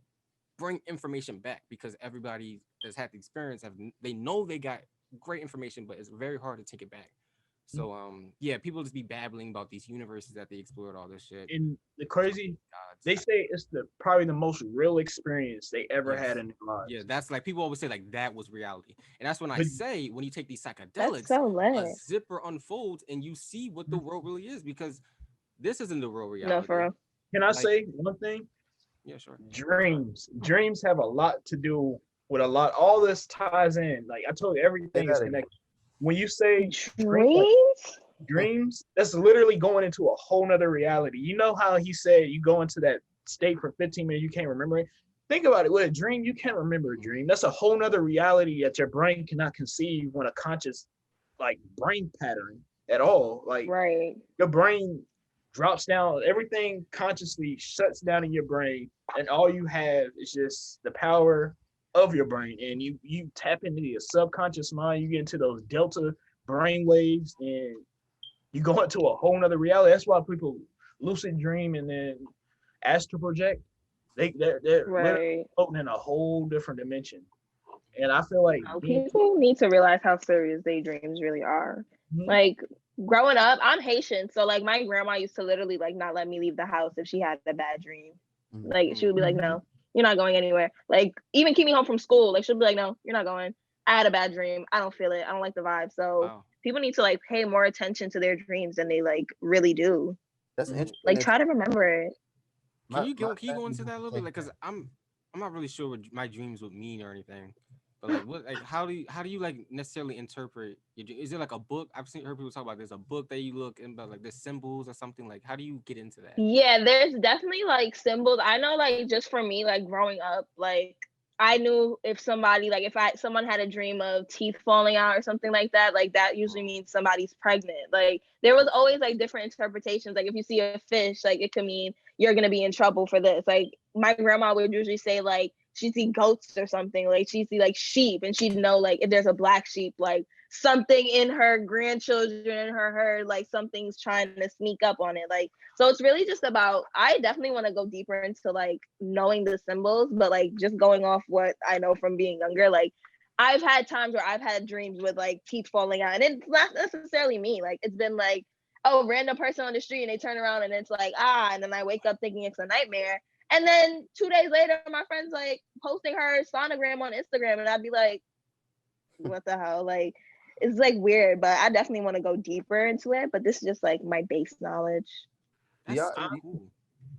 bring information back because everybody that's had the experience they know they got great information, but it's very hard to take it back. So yeah, people just be babbling about these universes that they explored, all this shit. And the crazy, Gods. they say it's probably the most real experience they ever Yes. had in their lives. Yeah, that's like people always say like that was reality, and that's when I But say when you take these That's psychedelics, so a lit. zipper unfolds and you see what the world really is, because this isn't the real No, for reality. real. can I Like, say one thing? yeah, sure. Dreams have a lot to do with a lot. All this ties in. Like I told you, Say everything is that again. connected. When you say Dreams? dreams, that's literally going into a whole nother reality. You know how he said you go into that state for 15 minutes, you can't remember it. Think about it. With a dream, you can't remember a dream. That's a whole nother reality that your brain cannot conceive when a conscious like brain pattern at all. Like Right. your brain drops down, everything consciously shuts down in your brain, and all you have is just the power of your brain. And you tap into your subconscious mind, you get into those delta brain waves, and you go into a whole nother reality. That's why people lucid dream and then astral project. They're literally Right. floating in a whole different dimension. And I feel like No, people need to realize how serious their dreams really are. Like growing up, I'm Haitian, so like my grandma used to literally like not let me leave the house if she had a bad dream. Like she would be like, "No, you're not going anywhere." Like even keep me home from school. Like she'll be like, "No, you're not going. I had a bad dream. I don't feel it. I don't like the vibe." So Wow. people need to like pay more attention to their dreams than they like really do. That's interesting. Like try to remember it. Can you go into that a little bit? Like, cause I'm not really sure what my dreams would mean or anything. But like, what, like, how do you like necessarily interpret your dream? Is there like a book? Heard people talk about there's a book that you look in, but like there's symbols or something. Like, how do you get into that? Yeah, there's definitely like symbols. I know like just for me, like growing up, like I knew if somebody like if someone had a dream of teeth falling out or something like that usually means somebody's pregnant. Like there was always like different interpretations. Like if you see a fish, like it could mean you're gonna be in trouble for this. Like my grandma would usually say like she'd see goats or something, like she'd see like sheep and she'd know like if there's a black sheep, like something in her grandchildren in her herd, like something's trying to sneak up on it. Like so it's really just about, I definitely want to go deeper into like knowing the symbols, but like just going off what I know from being younger, like I've had times where I've had dreams with like teeth falling out and it's not necessarily me. Like it's been like, oh, random person on the street and they turn around and it's like, and then I wake up thinking it's a nightmare. And then 2 days later, my friend's like posting her sonogram on Instagram and I'd be like, what the hell? Like, it's like weird, but I definitely want to go deeper into it. But this is just like my base knowledge. That's Yeah. so cool.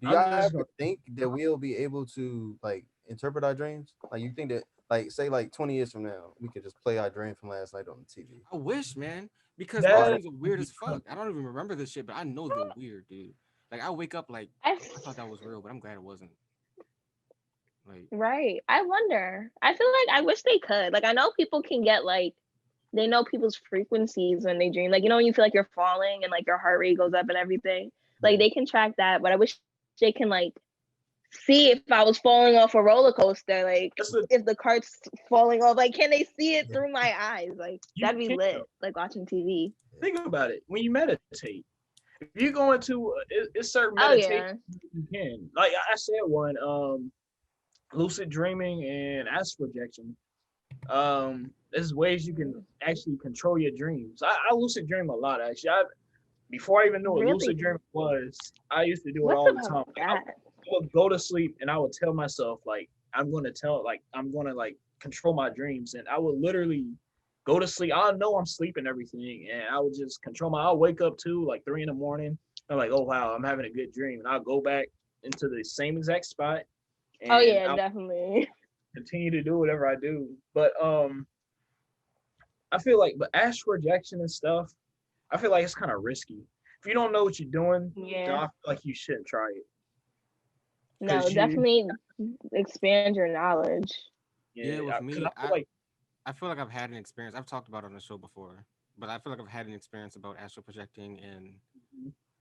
Do y'all ever think that we'll be able to like interpret our dreams? Like you think that like say like 20 years from now, we could just play our dream from last night on the TV. I wish, man, because my dreams are weird as fuck. I don't even remember this shit, but I know they're weird, dude. Like I wake up like I thought that was real, but I'm glad it wasn't. Like right. I wonder. I feel like I wish they could. Like I know people can get like they know people's frequencies when they dream. Like you know when you feel like you're falling and like your heart rate goes up and everything. Like they can track that, but I wish they can like see if I was falling off a roller coaster, like if the cart's falling off, like can they see it through my eyes? Like that'd be lit, like watching TV. Think about it. When you meditate, if you go into it's certain meditation you can. Like I said one, lucid dreaming and astral projection. There's ways you can actually control your dreams. I lucid dream a lot actually. Before I even knew what lucid dreaming was, I used to do it all the time. I would go to sleep and I would tell myself like I'm gonna control my dreams, and I would literally go to sleep. I know I'm sleeping and everything, and I would just I'll wake up to like 3 in the morning. I'm like, oh wow, I'm having a good dream, and I'll go back into the same exact spot. And I'll definitely continue to do whatever I do. But I feel like astral projection and stuff, I feel like it's kind of risky. If you don't know what you're doing, then I feel like you shouldn't try it. No, definitely expand your knowledge. Yeah, with me, I feel like I've had an experience. I've talked about it on the show before, but I feel like I've had an experience about astral projecting, and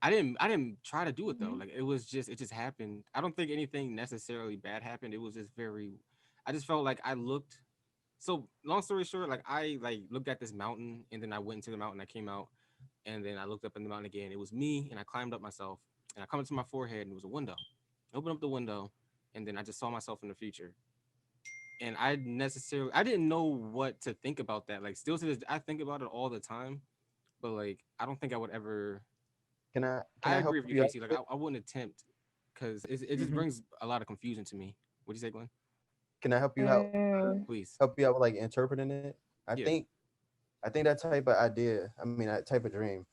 I didn't try to do it though. Like it just happened. I don't think anything necessarily bad happened. It was just I just felt like I looked. So long story short, like I looked at this mountain, and then I went into the mountain. I came out, and then I looked up in the mountain again. It was me, and I climbed up myself, and I come into my forehead, and it was a window. I opened up the window, and then I just saw myself in the future. and I didn't know what to think about that. Like still to this, I think about it all the time, but like I don't think I would ever. Can I I help agree with you, you out Casey. Like with it? I wouldn't attempt because it just Mhm. brings a lot of confusion to me. What'd you say, Glenn? Can I Mm, Please. help you out with like interpreting it? I Yeah. think I think that type of idea, I mean that type of dream,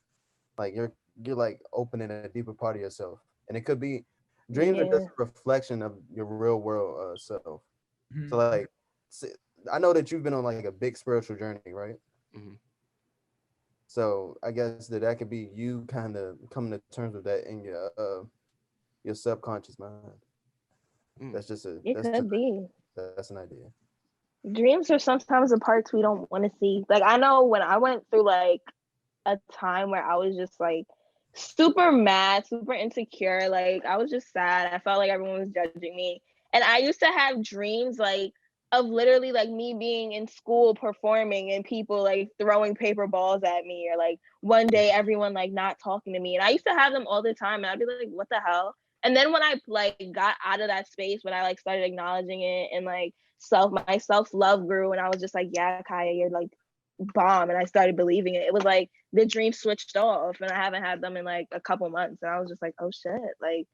like you're like opening a deeper part of yourself. And it could be dreams are yeah. just a reflection of your real world self. So Mhm. like I know that you've been on like a big spiritual journey, right? Hmm. So I guess that could be you kind of coming to terms with that in your subconscious mind. Mm. That's just a It could be. that's an idea. Dreams are sometimes the parts we don't want to see. Like I know when I went through like a time where I was just like super mad, super insecure. Like I was just sad. I felt like everyone was judging me. And I used to have dreams like of literally like me being in school performing and people like throwing paper balls at me, or like one day everyone like not talking to me. And I used to have them all the time and I'd be like, what the hell? And then when I like got out of that space, when I like started acknowledging it and like my self-love grew and I was just like, yeah, Kaya, you're like bomb, and I started believing it. It was like the dream switched off and I haven't had them in like a couple months. And I was just like, oh shit. Like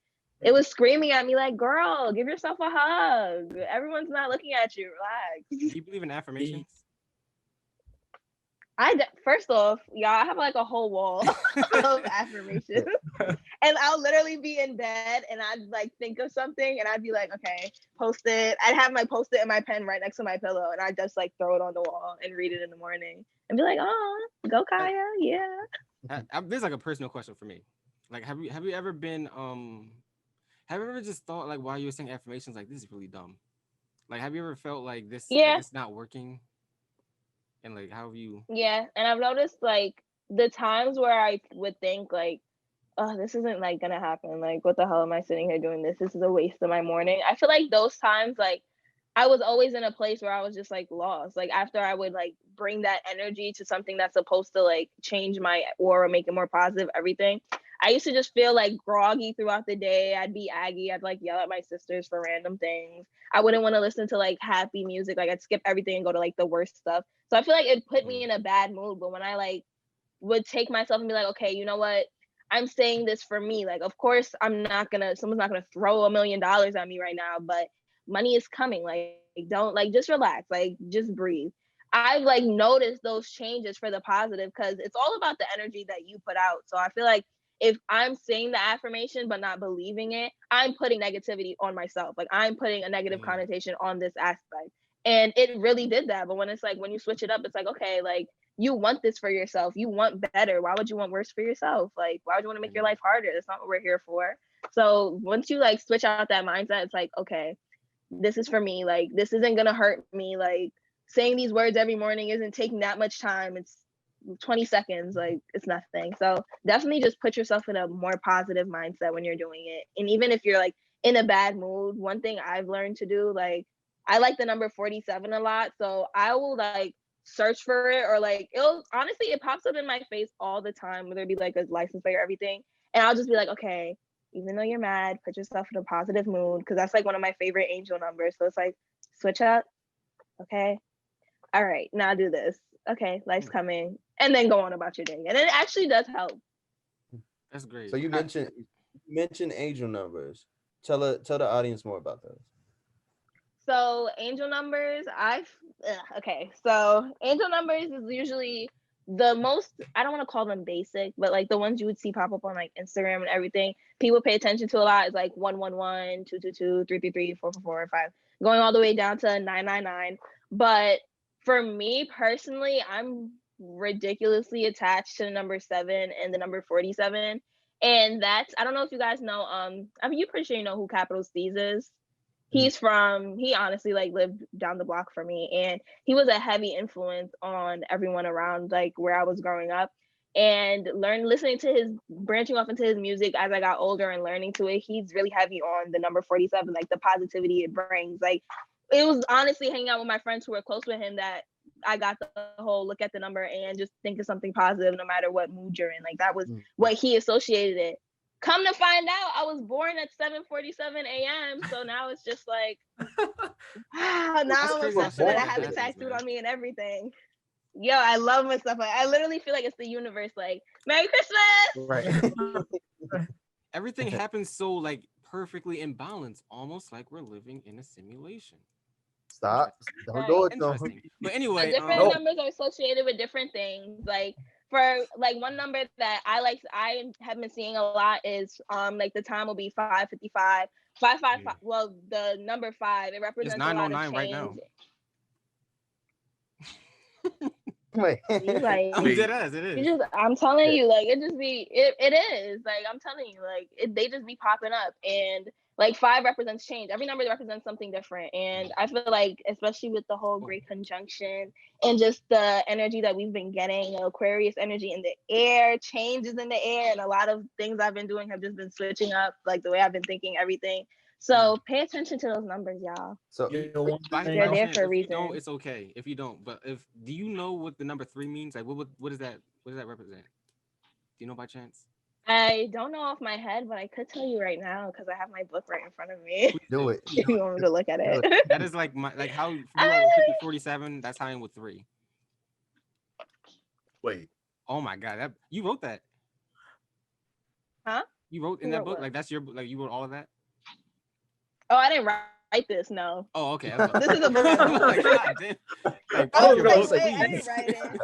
it was screaming at me like, girl, give yourself a hug. Everyone's not looking at you. Do Relax. you believe in Yeah. affirmations? First off, y'all, I have like a whole wall of affirmations. And I'll literally be in bed and I'd like think of something and I'd be like, okay, post it. I'd have my post it and my pen right next to my pillow and I'd just like throw it on the wall and read it in the morning and be like, oh, go Uh, Kaya. Yeah. there's like a personal question for me. Like, have you ever been have you ever just thought like while you were saying affirmations like this is really dumb? Like, have you ever felt like this like Yeah. it's not working? And like, how have you? Yeah. And I've noticed like the times where I would think like, oh, this isn't like gonna happen. Like, what the hell am I sitting here doing this? This is a waste of my morning. I feel like those times, like, I was always in a place where I was just like lost. Like, after I would like bring that energy to something that's supposed to like change my aura, make it more positive, everything. I used to just feel like groggy throughout the day. I'd be aggy. I'd like yell at my sisters for random things. I wouldn't want to listen to like happy music. Like, I'd skip everything and go to like the worst stuff. So I feel like it put me Mm, in a bad mood. But when I like would take myself and be like, okay, you know what? I'm saying this for me. Like, of course, someone's not gonna throw $1 million at me right now, but money is coming. Like, don't like just relax, like just breathe. I've like noticed those changes for the positive because it's all about the energy that you put out. So I feel like if I'm saying the affirmation but not believing it, I'm putting negativity on myself. Like I'm putting a negative mm, connotation on this aspect. And it really did that. But when it's like when you switch it up, it's like, okay, like you want this for yourself. You want better. Why would you want worse for yourself? Like, why would you want to make your mm, life harder? That's not what we're here for. So once you like switch out that mindset, it's like, okay, this is for me. Like, this isn't gonna hurt me. Like, saying these words every morning isn't taking that much time. It's 20 seconds. Like, it's nothing. So definitely just put yourself in a more positive mindset when you're doing it. And even if you're like in a bad mood, one thing I've learned to do, like, I like the number 47 a lot. So I will like search for it, or like it'll honestly it pops up in my face all the time, whether it be like a license plate or everything. And I'll just be like, okay, even though you're mad, put yourself in a positive mood, because that's like one of my favorite angel numbers. So it's like switch up, okay, all right, now do this, okay, life's mm. coming, and then go on about your day. And it actually does help. That's great. So you mentioned angel numbers. Tell the audience more about those. So angel numbers, okay. So angel numbers is usually the most, I don't want to call them basic, but like the ones you would see pop up on like Instagram and everything. People pay attention to a lot is like 111, 222, 333, 444, 5, going all the way down to 999. But for me personally, I'm ridiculously attached to the number 7 and the number 47. And that's, I don't know if you guys know, I mean, you're pretty sure you know who Capital C's is. Mhm. He honestly like lived down the block from me, and he was a heavy influence on everyone around like where I was growing up. And listening to his branching off into his music as I got older and learning to it, he's really heavy on the number 47, like the positivity it brings. Like it was honestly hanging out with my friends who were close with him that I got the whole look at the number and just think of something positive no matter what mood you're in. Like that was Mhm. what he associated it. Come to find out, I was born at 7:47 a.m. So now it's just like, wow. Now I'm crazy. obsessed with it. I That have it happens, tattooed man. on me and everything. Yo, I love my stuff. Like, I literally feel like it's the universe. Like, Merry Christmas. Right. Everything happens so like perfectly in balance, almost like we're living in a simulation. Stop. Don't Right. do it. Interesting. But But anyway, different numbers are associated with different things. Like for like one number that I have been seeing a lot is like the time will be 5:55. 555. Well, the number 5, it it's represents a lot of 9:09 change. right now. Wait. You like I'm dead ass. It is. I'm telling you, like it is like I'm telling you, like they just be popping up, and like 5 represents change. Every number represents something different, and I feel like especially with the whole great conjunction and just the energy that we've been getting, Aquarius energy in the air, changes in the air, and a lot of things I've been doing have just been switching up, like the way I've been thinking everything. So pay attention to those numbers, y'all. So They're there for a reason. If you don't, it's okay. If you don't, but do you know what the number 3 means? Like, what is that? What does that represent? Do you know by chance? I don't know off my head, but I could tell you right now because I have my book right in front of me. Please do it. If you want me to look at it. That is like how you are 5047. That's how I am with 3. Wait. Oh my god, you wrote that? Huh? You wrote in Who that wrote book? what? Like that's your like you wrote all of that? Oh, I didn't write this. No. Oh, okay. This is a book. Like, God damn. Like, I was your gonna book, say, wait, I please. didn't write it.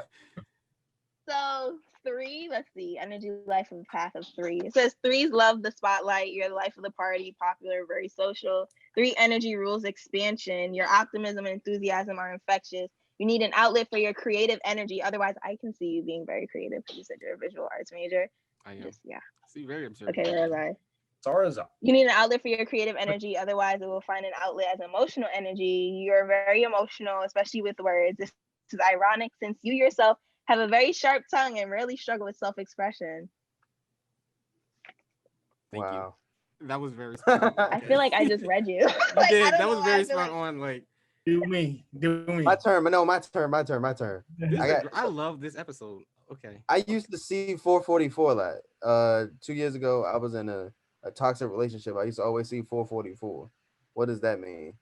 So 3, let's see, energy, life of the path of 3. It says 3s love the spotlight. You're the life of the party, popular, very social. 3 energy rules expansion. Your optimism and enthusiasm are infectious. You need an outlet for your creative energy. Otherwise, I can see you being very creative because you said you're a visual arts major. I am. Yeah. See, very observant. Okay, where was I? Tarzan. You need an outlet for your creative energy. Otherwise, it will find an outlet as emotional energy. You're very emotional, especially with words. This is ironic since you yourself have a very sharp tongue and rarely struggle with self-expression. Thank wow. you. That was very spot on. I feel like I just read you. You did. That was very spot on. Like, Do me. My turn. No, my turn. I love this episode. Okay. I used to see 444 a lot. 2 years ago, I was in a toxic relationship. I used to always see 444. What does that mean?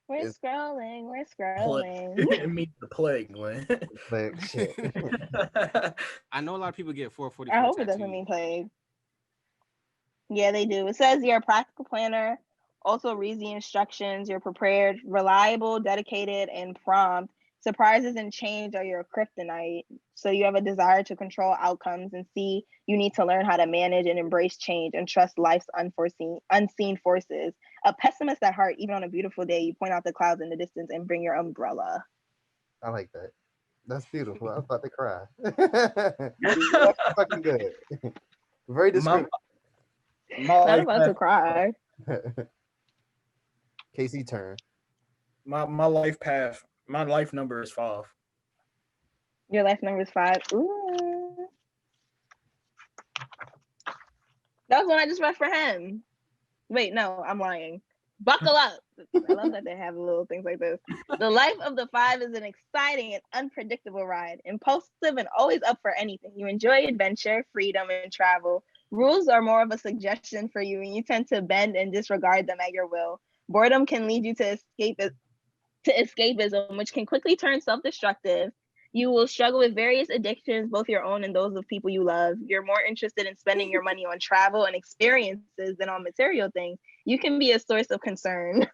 We're scrolling. It means the plague, man. Like, shit. I know a lot of people get 444. I hope it doesn't mean plague. Yeah, they do. It says you're a practical planner, also reads the instructions, you're prepared, reliable, dedicated, and prompt. Surprises and change are your kryptonite. So you have a desire to control outcomes and see you need to learn how to manage and embrace change and trust life's unseen forces. A pessimist at heart, even on a beautiful day, you point out the clouds in the distance and bring your umbrella. I like that. That's beautiful. I was about to cry. That's fucking good. Very discreet. Not about to cry. Casey turn. My life path. My life number is 5. Your life number is 5. Ooh. That was one I just read for him. Wait, no, I'm lying. Buckle up. I love that they have little things like this. The life of the 5 is an exciting and unpredictable ride. Impulsive and always up for anything. You enjoy adventure, freedom, and travel. Rules are more of a suggestion for you, and you tend to bend and disregard them at your will. Boredom can lead you to escapism, which can quickly turn self-destructive. You will struggle with various addictions, both your own and those of people you love. You're more interested in spending your money on travel and experiences than on material things. You can be a source of concern.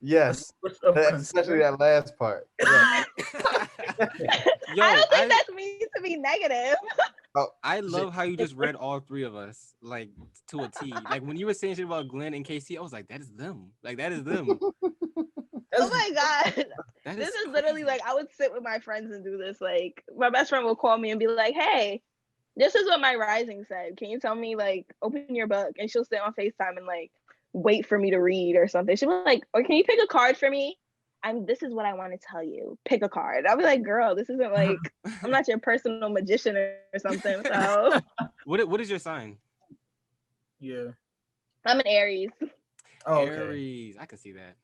Yes, especially that last part. Yeah. Yo, I don't think that means to be negative. Oh, I love how you just read all 3 of us like to a T. Like when you were saying shit about Glenn and Casey, I was like, that is them. Like that is them. Oh my god. This is literally like I would sit with my friends and do this. Like my best friend will call me and be like, hey, this is what my rising said. Can you tell me, like, open your book? And she'll sit on FaceTime and like wait for me to read or something. She'll be like, or can you pick a card for me? This is what I want to tell you. Pick a card. I'll be like, girl, this isn't like I'm not your personal magician or something. So what is your sign? Yeah. I'm an Aries. Oh, okay. Aries. I can see that.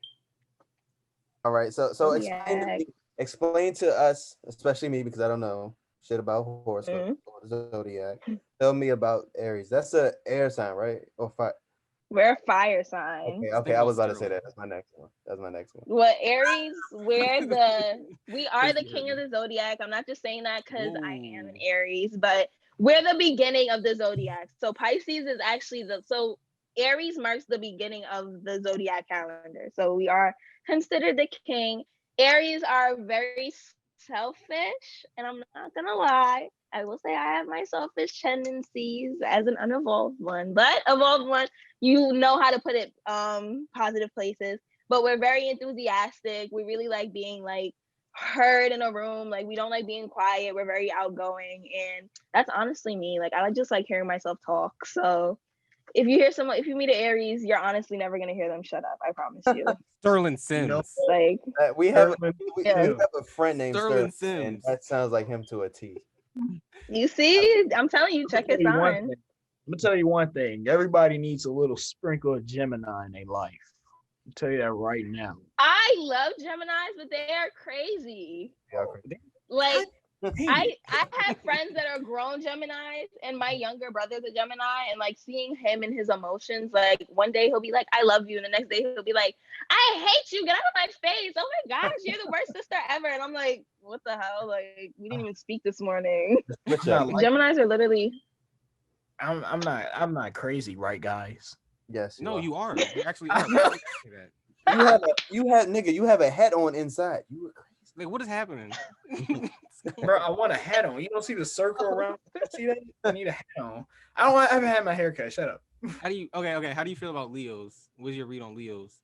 all right. So explain to us, especially me because I don't know. shit about horoscope or the zodiac. Tell me about Aries. That's a air sign, right? Or fire? We're a fire sign. Okay. I was about to say that. That's my next one. Well, Aries, we are the king of the zodiac. I'm not just saying that because I am an Aries, but we're the beginning of the zodiac. So Pisces is actually Aries marks the beginning of the zodiac calendar. So we are considered the king. Aries are very selfish, and I'm not gonna lie. I will say I have my selfish tendencies as an unevolved one, but evolved one, you know how to put it positive places. But we're very enthusiastic. We really like being like heard in a room. Like we don't like being quiet. We're very outgoing, and that's honestly me. Like I just like hearing myself talk. So if you meet an Aries, you're honestly never gonna hear them shut up. I promise you. Sterling Sims. No. Like we have a friend named Sterling Sims. Sims. That sounds like him to a T. you see, I'm telling you, check his sign. I'm gonna tell you one thing. Everybody needs a little sprinkle of Gemini in their life. I'll tell you that right now. I love Geminis, but they are crazy. Like I have friends that are grown Geminis, and my younger brother's a Gemini, and like seeing him and his emotions, like one day he'll be like, I love you, and the next day he'll be like, I hate you, get out of my face. Oh my gosh, you're the worst sister ever. And I'm like, what the hell? Like, we didn't even speak this morning. Geminis are literally I'm not crazy, right, guys? Yes. No, you are. You actually are. You have a hat on inside. You were crazy. Like, what is happening? Bro, I want a hat on. You don't see the circle around? See that? I need a hat on. I haven't had my hair cut. Shut up. How do you feel about Leos? What's your read on Leos?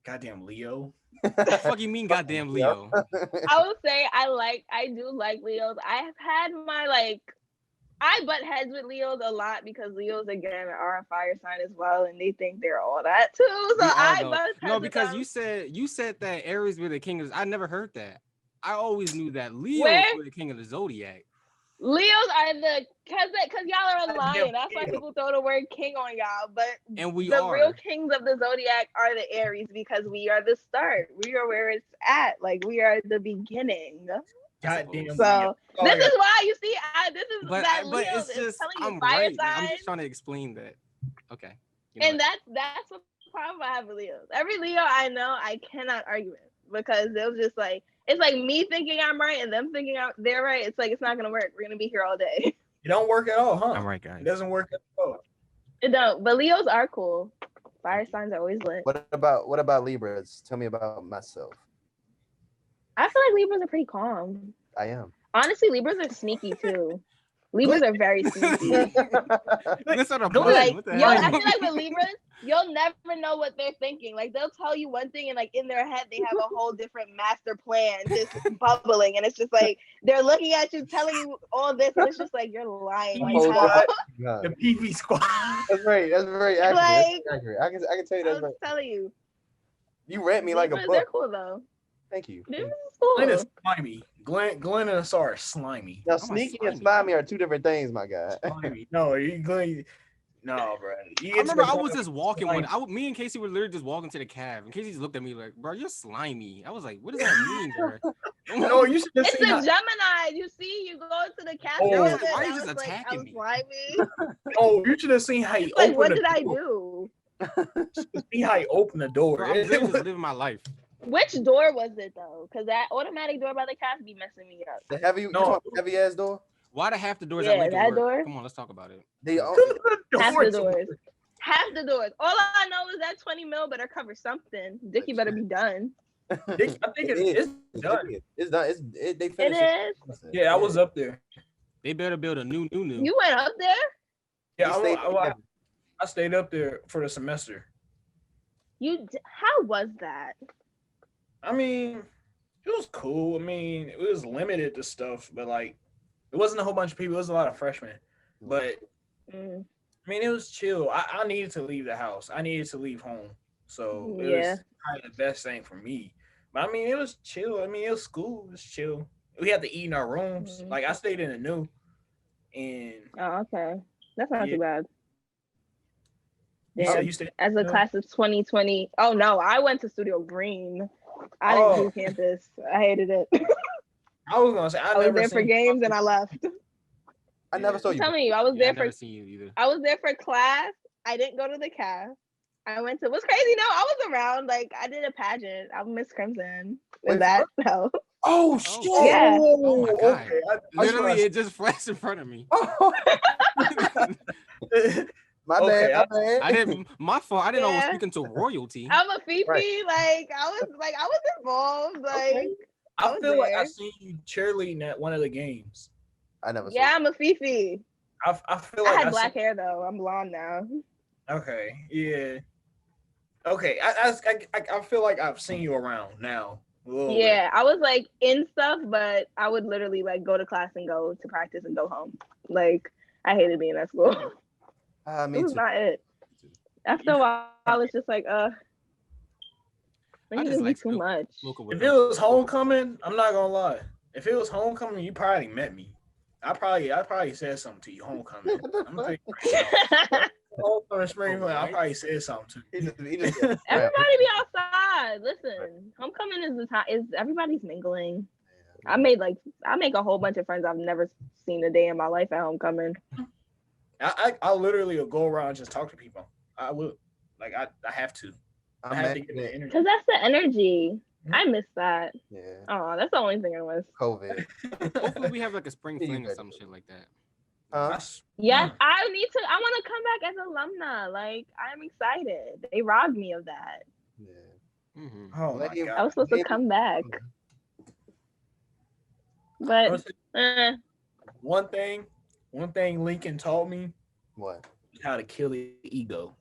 Goddamn Leo. What the fuck you mean, goddamn Leo? I will say I do like Leos. I have had my I butt heads with Leos a lot because Leos again are a fire sign as well, and they think they're all that too. So I butt heads. No, because you said that Aries were the king of. I never heard that. I always knew that Leos were the king of the zodiac. Leos are because y'all are lying. That's why people throw the word king on y'all. But the real kings of the zodiac are the Aries because we are the start. We are where it's at. Like we are the beginning. Goddamn. So this is why you see. But it's just I'm right. I'm just trying to explain that. Okay. And that's the problem I have with Leos. Every Leo I know, I cannot argue with because they'll just like it's like me thinking I'm right and them thinking they're right. It's like it's not gonna work. We're gonna be here all day. It don't work at all, huh? I'm right, guys. It doesn't work at all. It don't. But Leos are cool. Fire signs are always lit. What about Libras? Tell me about myself. I feel like Libras are pretty calm. I am. Honestly, Libras are sneaky too. Libras are very sneaky. Like, I feel like with Libras, you'll never know what they're thinking. Like they'll tell you one thing and like in their head they have a whole different master plan just bubbling, and it's just like they're looking at you, telling you all this, and it's just like you're lying. The PV squad. That's very accurate. Like, that's accurate. I can tell you that's right. Telling you. You read me like a book. They're cool though. Thank you. Cool. Glenn is slimy. Glenn and Asar are slimy. Now, sneaky and slimy are two different things, my guy. Slimy. No, Glenn. No, bro. I remember I was just walking me and Casey were literally just walking to the cab, and Casey just looked at me like, "Bro, you're slimy." I was like, "What does that mean, bro?" No, you should just. It's a Gemini. You see, you go to the cab. Why are you just attacking me? Oh, you should have seen how he opened. What did I do? See how he opened the door. Bro, I'm just living my life. Which door was it though? Because that automatic door by the cab be messing me up. The heavy ass door. Why the half the doors that Lincoln work? Door? Come on, let's talk about it. Half the doors. Half the doors. All I know is that 20 mil better cover something. Dickie better be done. I think it's done. It's done. They finished it. Yeah, I was up there. They better build a new. You went up there? Yeah, I stayed up there for the semester. How was that? I mean, it was cool. I mean, it was limited to stuff, but like, it wasn't a whole bunch of people. It was a lot of freshmen, but I mean, it was chill. I needed to leave the house. I needed to leave home, so it was probably the best thing for me. But I mean, it was chill. I mean, it was school. It was chill. We had to eat in our rooms. Like I stayed in a new, and okay, that's not too bad. Yeah, as a class of 2020. Oh no, I went to Studio Green. I didn't do campus. I hated it. I was gonna say I was there for games and I left. I never saw I'm you. telling you, I was Yeah, there I never for. seen you either. I was there for class. I didn't go to the cast. I went to. What's crazy? No, I was around. Like I did a pageant. I'm Miss Crimson. Wait, Is that so? Oh shit! Yeah. Oh my god! Okay. Literally, it just flashed in front of me. Oh, my Okay, bad. My bad. I didn't. My fault. I didn't know I was Yeah. speaking to royalty. I'm a Fifi. Right. Like I was involved. Like Okay. I I was feel like I there. seen you cheerleading at one of the games. I never Yeah, saw. I'm a Fifi. I feel I like had black hair though. I'm blonde now. Okay, yeah. Okay, I feel like I've seen you around now. A little bit. Yeah, I was like in stuff, but I would literally like go to class and go to practice and go home. Like I hated being at school. Me It was too. not it. After a while, it's just like I this just is like too much. smoking with If it them. was homecoming, I'm not gonna lie. If it was homecoming, you probably met me. I probably said something to you. Homecoming. What the I'm gonna fuck? homecoming spring. Oh, I right. probably said something to He you. just Everybody be outside. Listen, homecoming is the time. Is everybody's mingling. I make a whole bunch of friends I've never seen a day in my life at homecoming. I literally will go around and just talk to people. I will. Like I have to. I have to get the energy. Cause that's the energy. I miss that. Yeah. Oh, that's the only thing I miss. COVID. Hopefully, we have like a spring You fling or better some do shit like that. Yes, I want to come back as alumna. Like I'm excited. They robbed me of that. Yeah. Mm-hmm. Oh my Maybe- god. I was supposed to come back. But One thing Lincoln taught me What? how to kill the ego.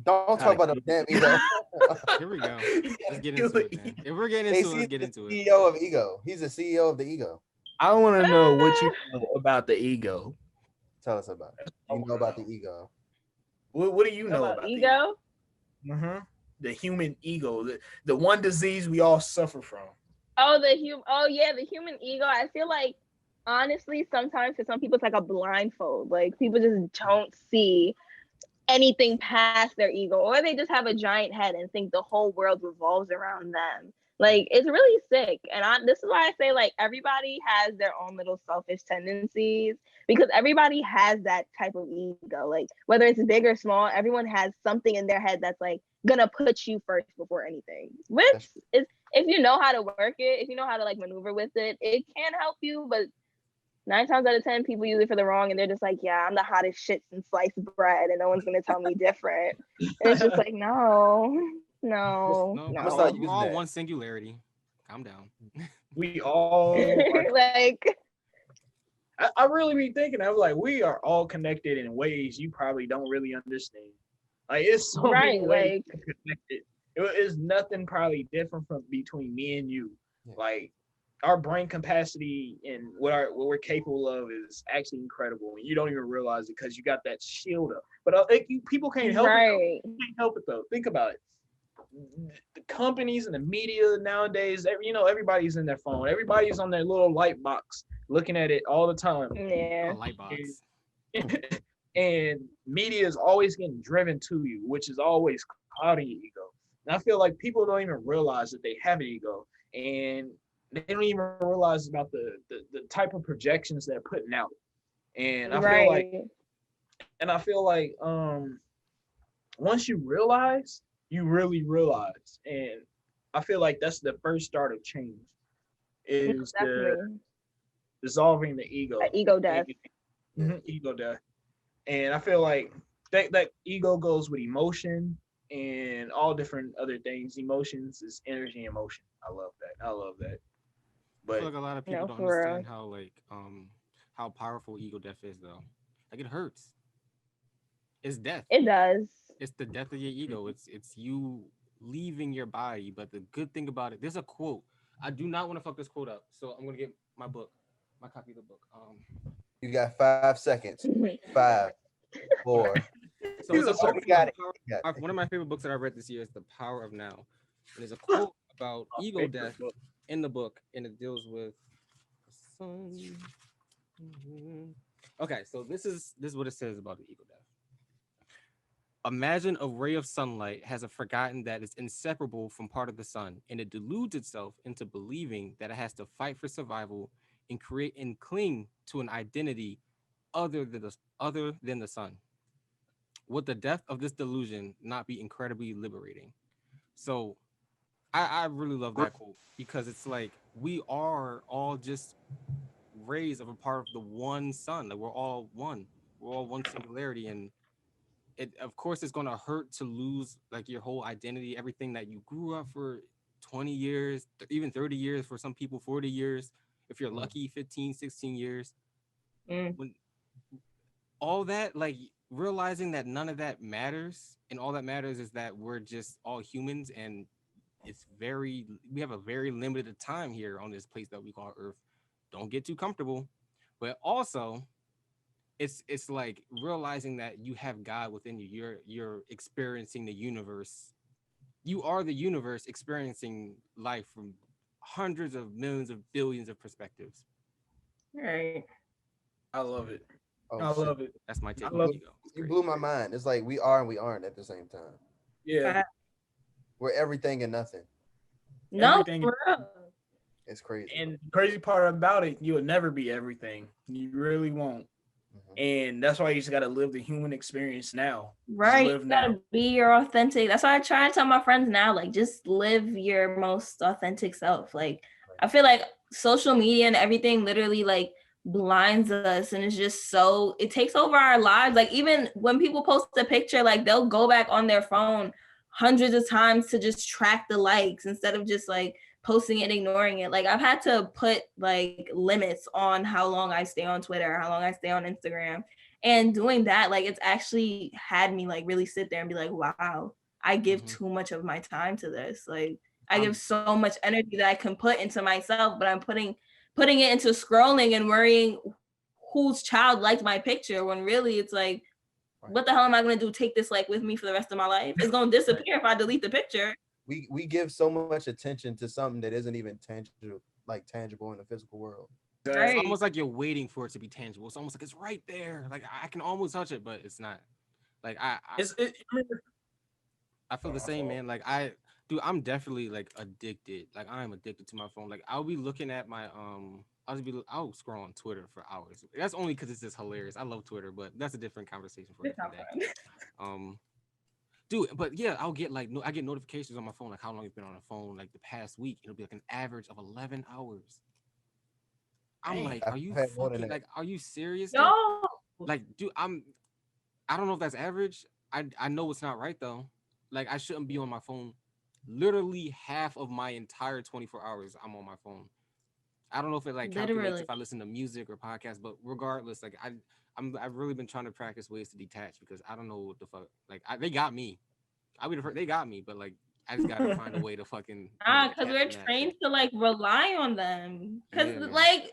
Don't talk about the damn ego. Here we go. Let's get into it, man. If we're getting into it, let's get into it. CEO of ego. He's the CEO of the ego. I want to know what you know about the ego. Tell us about it. You know about the ego. What do you know about ego? The human ego, the one disease we all suffer from. Oh, the human ego. I feel like honestly, sometimes for some people it's like a blindfold. Like people just don't see anything past their ego, or they just have a giant head and think the whole world revolves around them. Like it's really sick. And this is why I say like everybody has their own little selfish tendencies, because everybody has that type of ego. Like whether it's big or small, everyone has something in their head that's like gonna put you first before anything. Which is, if you know how to work it, if you know how to like maneuver with it, it can help you. But 9 times out of 10, people use it for the wrong, and they're just like, yeah, I'm the hottest shit since sliced bread, and no one's gonna tell me different. And it's just like, no. We're all one singularity. Calm down. We all are, like I really be thinking, I was like, we are all connected in ways you probably don't really understand. Like it's so many ways connected. It is nothing probably different from between me and you. Yeah. Like our brain capacity and what we're capable of is actually incredible, and you don't even realize it because you got that shield up. But people can't help it. Though. Can't help it though. Think about it. The companies and the media nowadays, everybody's in their phone. Everybody's on their little light box, looking at it all the time. Yeah. A light box. And media is always getting driven to you, which is always clouding your ego. And I feel like people don't even realize that they have an ego, and they don't even realize about the type of projections they're putting out. And I feel like once you realize, you really realize. And I feel like that's the first start of change, is dissolving the ego. Ego death. Ego death. And I feel like that ego goes with emotion and all different other things. Emotions is energy and motion. I love that. But I feel like a lot of people don't understand how powerful ego death is, though. Like it hurts. It's death. It does. It's the death of your ego. It's you leaving your body. But the good thing about it, there's a quote. I do not want to fuck this quote up, so I'm gonna get my copy of the book. You got 5 seconds. 5, 4. So it's a quote. One of my favorite books that I read this year is The Power of Now. And there's a quote about ego death in the book, and it deals with the sun. Okay, so this is what it says about the ego death. Imagine a ray of sunlight has a forgotten that it's inseparable from part of the sun, and it deludes itself into believing that it has to fight for survival and create and cling to an identity other than the sun. Would the death of this delusion not be incredibly liberating? So I really love that quote because it's like we are all just rays of a part of the one sun. Like we're all one. We're all one singularity. And it of course it's gonna hurt to lose like your whole identity, everything that you grew up for 20 years, even 30 years for some people, 40 years, if you're lucky, 15, 16 years. Mm. When all that, like realizing that none of that matters and all that matters is that we're just all humans and we have a very limited time here on this place that we call Earth. Don't get too comfortable. But also it's like realizing that you have God within you. You're experiencing the universe. You are the universe experiencing life from hundreds of millions of billions of perspectives. Right. I love it. Oh I shit! love it. That's my take I on love ego. It's You great. blew my mind. It's like we are and we aren't at the same time. Yeah, We're everything and nothing. No, everything. for real. It's crazy. And the crazy part about it, you'll never be everything. You really won't. And that's why you just gotta live the human experience now. Just Right. live You now. gotta be your authentic. That's why I try to tell my friends now, like, just live your most authentic self. Like, I feel like social media and everything literally like blinds us, and it's just so it takes over our lives. Like, even when people post a picture, like they'll go back on their phone hundreds of times to just track the likes instead of just like posting it and ignoring it. Like, I've had to put like limits on how long I stay on Twitter, how long I stay on Instagram. And doing that, like, it's actually had me like really sit there and be like, wow, I give Mhm. too much of my time to this. Like, I I'm give so much energy that I can put into myself, but I'm putting it into scrolling and worrying whose child liked my picture when really it's like, what the hell am I gonna do? Take this like with me for the rest of my life? It's gonna disappear if I delete the picture. We give so much attention to something that isn't even tangible in the physical world. it's Right. almost like you're waiting for it to be tangible. It's almost like it's right there. Like I can almost touch it, but it's not. Like I feel the same, man. Like dude, I'm definitely like addicted. Like I'm addicted to my phone. Like I'll be looking at my I'll scroll on Twitter for hours. That's only because it's just hilarious. I love Twitter, but that's a different conversation for a It's not different day. Um, dude, but yeah, I'll get like I get notifications on my phone like how long you've been on the phone like the past week. It'll be like an average of 11 hours. I'm Dang. like, I've are you had more than fucking that. like, are you serious, dude? No. Like, dude, I don't know if that's average. I know it's not right though. Like, I shouldn't be on my phone. Literally half of my entire 24 hours, I'm on my phone. I don't know if it like calculates Literally. if I listen to music or podcasts, but regardless, like I've really been trying to practice ways to detach because I don't know what the fuck. Like they got me. I be the first, they got me, but like I just gotta find a way to fucking Because detach we're from that. trained to like rely on them. Because Yeah, man. like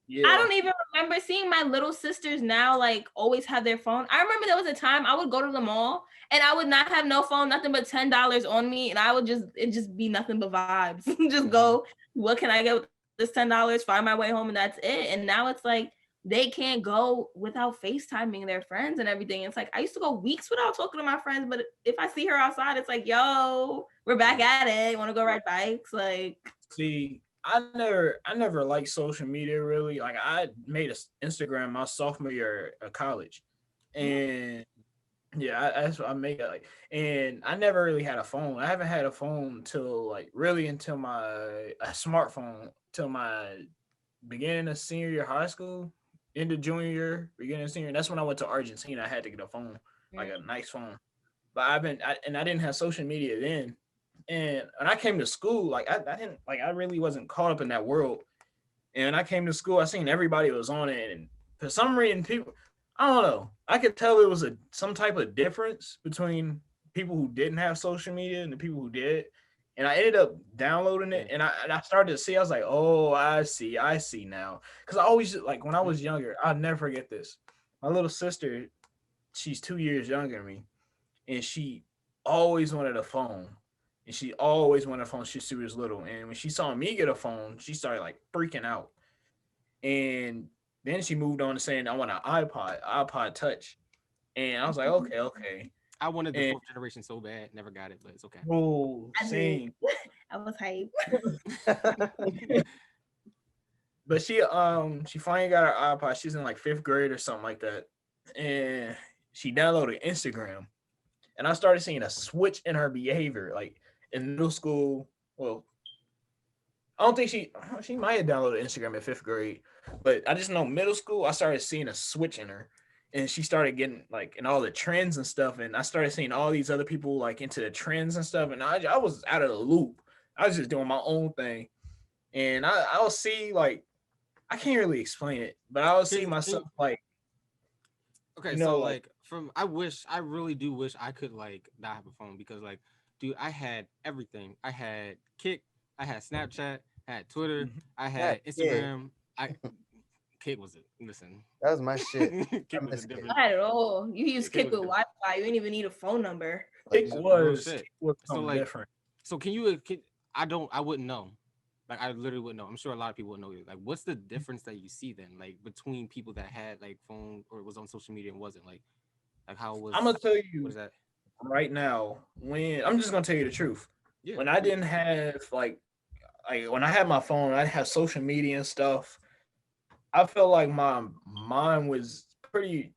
Yeah. I don't even remember seeing my little sisters now like always have their phone. I remember there was a time I would go to the mall and I would not have no phone, nothing but $10 on me, and I would just be nothing but vibes. Just go, what can I get with this $10? Find my way home, and that's it. And now it's like they can't go without FaceTiming their friends and everything. It's like I used to go weeks without talking to my friends, but if I see her outside, it's like, yo, we're back at it. Want to go ride bikes? Like, See, I never liked social media really. Like I made a Instagram my sophomore year of college, and yeah, that's what I made it like. And I never really had a phone. I haven't had a phone till like really until a smartphone till my beginning of senior year of high school, into junior year, beginning of senior. And that's when I went to Argentina. I had to get a phone, like a nice phone. But I didn't have social media then. And when I came to school, like I didn't like I really wasn't caught up in that world. And when I came to school, I seen everybody was on it, and for some reason, people, I don't know, I could tell it was some type of difference between people who didn't have social media and the people who did. And I ended up downloading it, and I started to see. I was like, oh, I see now. Because I always like when I was younger, I'll never forget this. My little sister, she's 2 years younger than me, and she always wanted a phone. And she always wanted a phone since she was little. And when she saw me get a phone, she started like freaking out. And then she moved on to saying, I want an iPod Touch. And I was like, okay. I wanted the And- fourth generation so bad, never got it, but it's okay. Oh, I did. same. I was hype. But she finally got her iPod. She's in like 5th grade or something like that. And she downloaded Instagram. And I started seeing a switch in her behavior. Like in middle school, well, I don't think she might have downloaded Instagram in 5th grade, but I just know middle school, I started seeing a switch in her. And she started getting like in all the trends and stuff. And I started seeing all these other people like into the trends and stuff. And I was out of the loop. I was just doing my own thing. And I'll see like, I can't really explain it, but I would see myself like, okay, you know, so like I really do wish I could like not have a phone because like, dude, I had everything. I had Kick, I had Snapchat, I had Twitter, I had Instagram. Kick was it? Listen, That was my shit. Kick was a different. Not at all. You use Kick Kick with was Wi-Fi. You didn't even need a phone number. it was shit. was So something like, different. so I wouldn't know. Like I literally wouldn't know. I'm sure a lot of people would know. Like, what's the difference that you see then, like between people that had like phone or was on social media and wasn't? Like how was? I'm gonna tell you What is that? right now. When I'm just gonna tell you the truth. Yeah. When I didn't have like when I had my phone, I had social media and stuff. I felt like my mind was pretty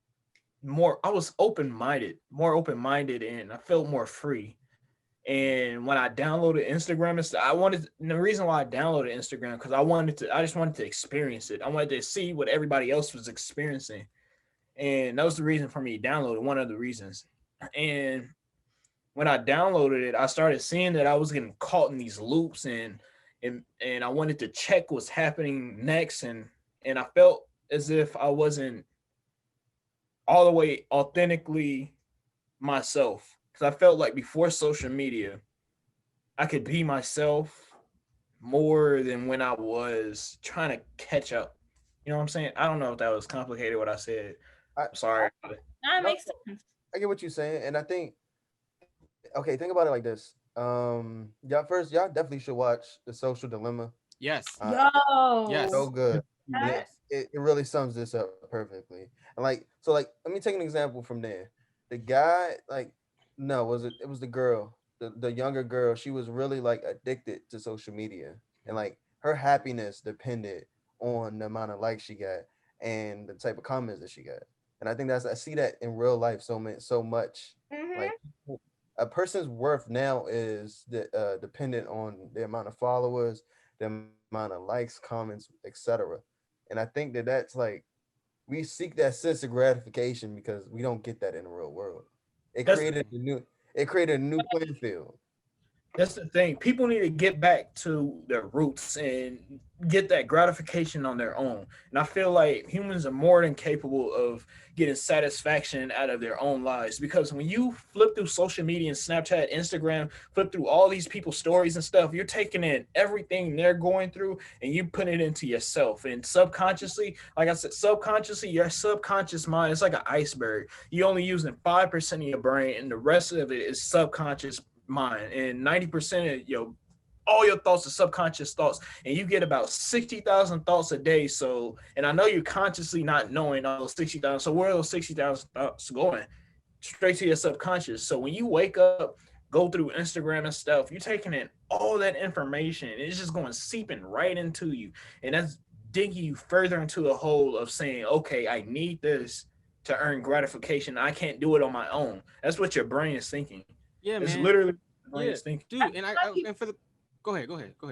more. I was more open-minded, and I felt more free. And when I downloaded Instagram and stuff, the reason why I downloaded Instagram because I just wanted to experience it. I wanted to see what everybody else was experiencing. And that was the reason for me to download it, one of the reasons. And when I downloaded it, I started seeing that I was getting caught in these loops and I wanted to check what's happening next. And I felt as if I wasn't all the way authentically myself. Because I felt like before social media, I could be myself more than when I was trying to catch up. You know what I'm saying? I don't know if that was complicated what I said. I'm sorry. That makes sense. I get what you're saying, and I think, okay, think about it like this. Y'all definitely should watch The Social Dilemma. Yes. Yo. Yes. So good. Yes. It really sums this up perfectly. And let me take an example from there. The guy, it was the girl, the younger girl. She was really like addicted to social media, and like her happiness depended on the amount of likes she got and the type of comments that she got. And I think I see that in real life so much. Mm-hmm. Like a person's worth now is dependent on the amount of followers, the amount of likes, comments, etc. And I think that's like we seek that sense of gratification because we don't get that in the real world. It created a new playing field. That's the thing. People need to get back to their roots and get that gratification on their own. And I feel like humans are more than capable of getting satisfaction out of their own lives. Because when you flip through social media and Snapchat, Instagram, flip through all these people's stories and stuff, you're taking in everything they're going through and you put it into yourself. And subconsciously, like I said, your subconscious mind is like an iceberg. You're only using 5% of your brain and the rest of it is subconscious mind, and 90% of all your thoughts are subconscious thoughts, and you get about 60,000 thoughts a day. So, and I know you're consciously not knowing all those 60,000. So where are those 60,000 thoughts going? Straight to your subconscious. So when you wake up, go through Instagram and stuff, you're taking in all that information. It's just going seeping right into you, and that's digging you further into the hole of saying, okay, I need this to earn gratification. I can't do it on my own. That's what your brain is thinking. Yeah, It's man. literally Dude, and and for the go ahead,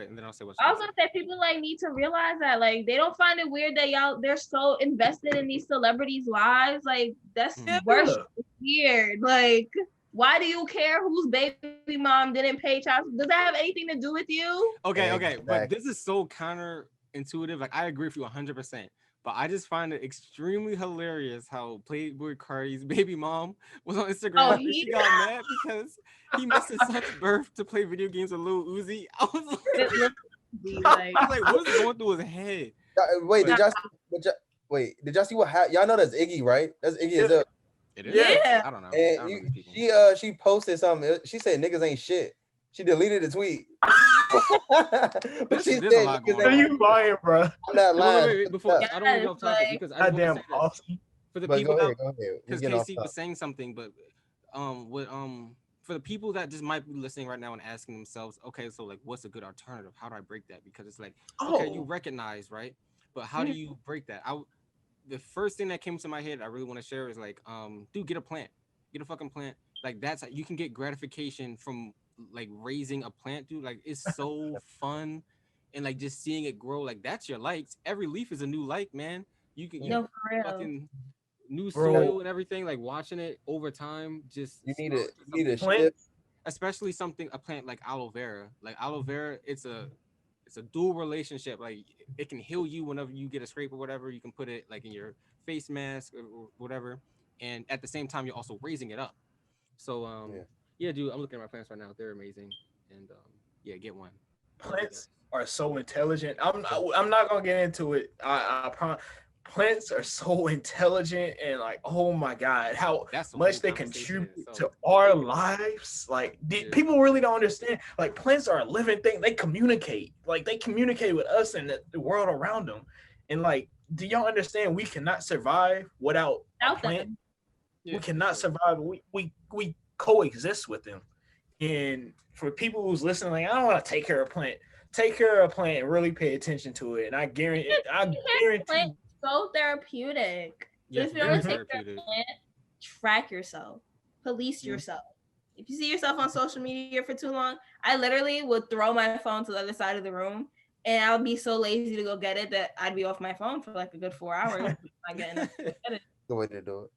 and then I'll say what's. I was gonna say people like need to realize that like they don't find it weird that they're so invested in these celebrities' lives. Like that's worse. Weird. Like, why do you care whose baby mom didn't pay child? Does that have anything to do with you? Okay, but this is so counterintuitive. Like I agree with you 100%. But I just find it extremely hilarious how Playboy Cardi's baby mom was on Instagram and she got mad because he missed his son's birth to play video games with Lil Uzi. I was like, what is going through his head? Wait, did y'all see what happened? Y'all know that's Iggy, right? That's Iggy as well. It is? Yeah. I don't know. And she posted something. She said niggas ain't shit. She deleted the tweet. But she said, "Are you lying, bro?" I'm not lying. Wait, before I don't want to get off topic because I goddamn awesome. for the people go out ahead. because Casey was saying something, but what for the people that just might be listening right now and asking themselves, okay, so like, what's a good alternative? How do I break that? Because it's like, okay, you recognize, right? But how do you break that? The first thing that came to my head I really want to share is like, dude, get a plant, get a fucking plant. Like that's how you can get gratification from like raising a plant, dude. Like it's so fun, and like just seeing it grow. Like that's your likes. Every leaf is a new like, man. You No, for real. fucking new Bro. soil and everything. Like watching it over time, just You need you know, it. just You need a something- shift. especially something a plant like aloe vera. Like aloe vera, it's a dual relationship. Like it can heal you whenever you get a scrape or whatever. You can put it like in your face mask or whatever, and at the same time you're also raising it up. So Yeah. yeah, dude, I'm looking at my plants right now. They're amazing, and yeah, get one. Love you Plants guys. are so intelligent. I'm not gonna get into it. I promise. Plants are so intelligent and like, oh my god, how That's a whole much they conversation in contribute itself. to our lives. Like Yeah. people really don't understand. Like plants are a living thing. They communicate. Like they communicate with us and the world around them. And like, do y'all understand? We cannot survive without a Without plant. them. Yeah, We for cannot sure. survive. We coexist with them. And for people who's listening, like I don't want to take care of a plant. Take care of a plant and really pay attention to it. And I guarantee. Plant so therapeutic. So Yeah, if it's you ever very take care of therapeutic. a plant, track yourself, police Mhm. yourself. If you see yourself on social media for too long, I literally would throw my phone to the other side of the room, and I would be so lazy to go get it that I'd be off my phone for like a good 4 hours. Not getting up to get it. The way to do it.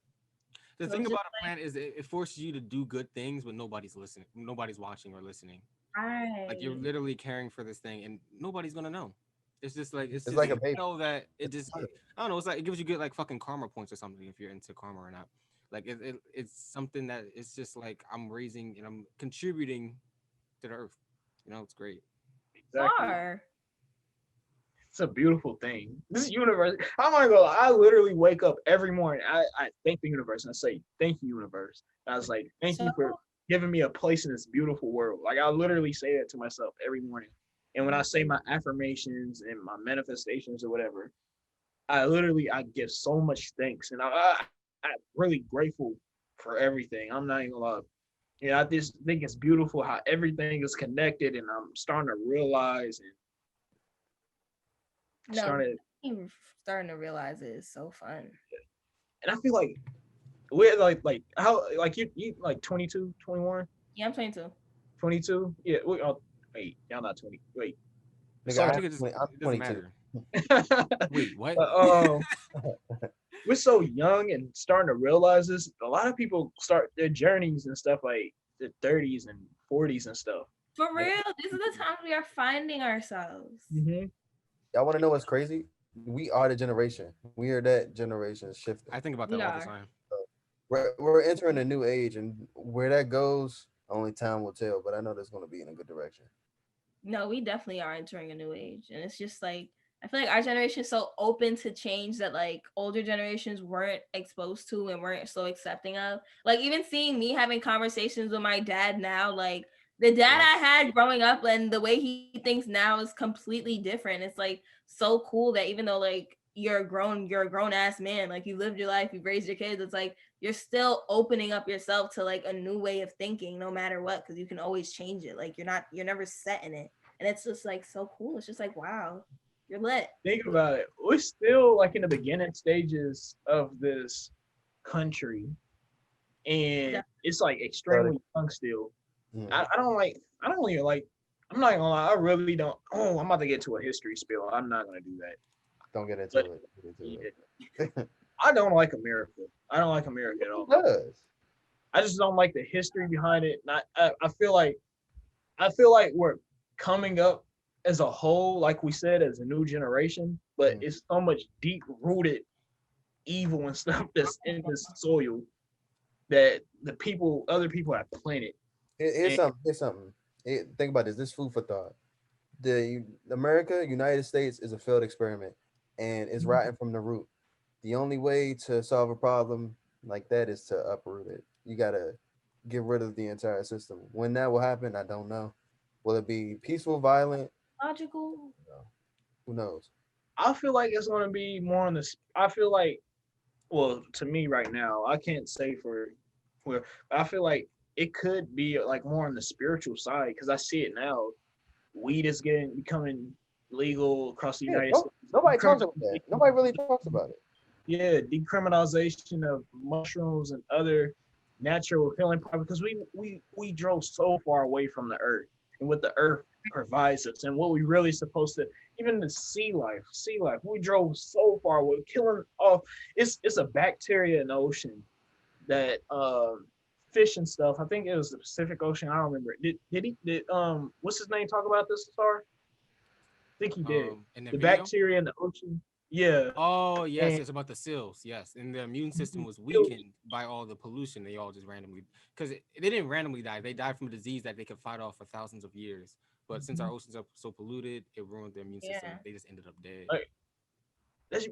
The So thing it's just about a plant is it forces you to do good things, but nobody's listening, nobody's watching or listening. Like you're right. literally caring for this thing, and nobody's gonna know. It's just like it's It's just like a you baby. know that it It's just a I don't know. It's like it gives you good like fucking karma points or something if you're into karma or not. Like it's something that it's just like I'm raising and I'm contributing to the earth. You know, it's great. Exactly. Far. It's a beautiful thing. This universe, I'm not gonna lie, I literally wake up every morning. I thank the universe and I say, thank you, universe. And I was like, thank So you for giving me a place in this beautiful world. Like I literally say that to myself every morning. And when I say my affirmations and my manifestations or whatever, I give so much thanks. And I'm really grateful for everything. I'm not even gonna lie. Yeah, I just think it's beautiful how everything is connected, and I'm starting to realize and no, starting I'm starting to realize it is so fun. and I feel like we're like how like you like 22, 21, Yeah, I'm 22. 22. Yeah, wait, y'all not 20. Wait. Nigga, So I I'm, think it just 20, I'm it doesn't 22. matter. Wait, what? we're so young and starting to realize this. A lot of people start their journeys and stuff like their 30s and 40s and stuff. For real, these are the times we are finding ourselves. Mm-hmm. Y'all want to know what's crazy? We are the generation. We are that generation shifting. I think about that We all the are. time. We're entering a new age, and where that goes, only time will tell. But I know that's going to be in a good direction. No, we definitely are entering a new age. And it's just like, I feel like our generation is so open to change that like older generations weren't exposed to and weren't so accepting of. Like even seeing me having conversations with my dad now, like the dad I had growing up and the way he thinks now is completely different. It's like so cool that even though like you're a grown ass man, like you lived your life, you've raised your kids, it's like you're still opening up yourself to like a new way of thinking no matter what, because you can always change it. Like you're never set in it. And it's just like so cool. It's just like, wow, you're lit. Think about it. We're still like in the beginning stages of this country, and it's like extremely young still. Mm. I don't even like. I'm not gonna lie. I really don't. Oh, I'm about to get to a history spill. I'm not gonna do that. Don't get into But it. Get into yeah, it. I don't like America. I don't like America at all. Who does? I just don't like the history behind it. And I feel like we're coming up as a whole, like we said, as a new generation, but it's so much deep rooted evil and stuff that's in this soil that other people have planted. Here's something. Here's something. Think about this. This food for thought. The America, United States, is a failed experiment, and it's rotten from the root. The only way to solve a problem like that is to uproot it. You gotta get rid of the entire system. When that will happen, I don't know. Will it be peaceful, violent? Logical. No. Who knows? I feel like it's going to be more on this. I feel like, well, to me right now, I can't say for Where I feel like it could be like more on the spiritual side because I see it now. Weed is becoming legal across the Yeah, United States. nobody talks about that. Nobody really talks about it. Yeah, decriminalization of mushrooms and other natural healing products because we drove so far away from the earth and what the earth provides us and what we really supposed to even the sea life we drove so far away killing off it's a bacteria in the ocean that fish and stuff. I think it was the Pacific Ocean. I don't remember. Did what's his name talk about this, Star? I think he did. In The video? bacteria in the ocean. Yeah. Oh yes, And it's about the seals. Yes, and the immune system was weakened by all the pollution. They all just randomly, because they didn't randomly die. They died from a disease that they could fight off for thousands of years. But since our oceans are so polluted, it ruined their immune system. Yeah. They just ended up dead. like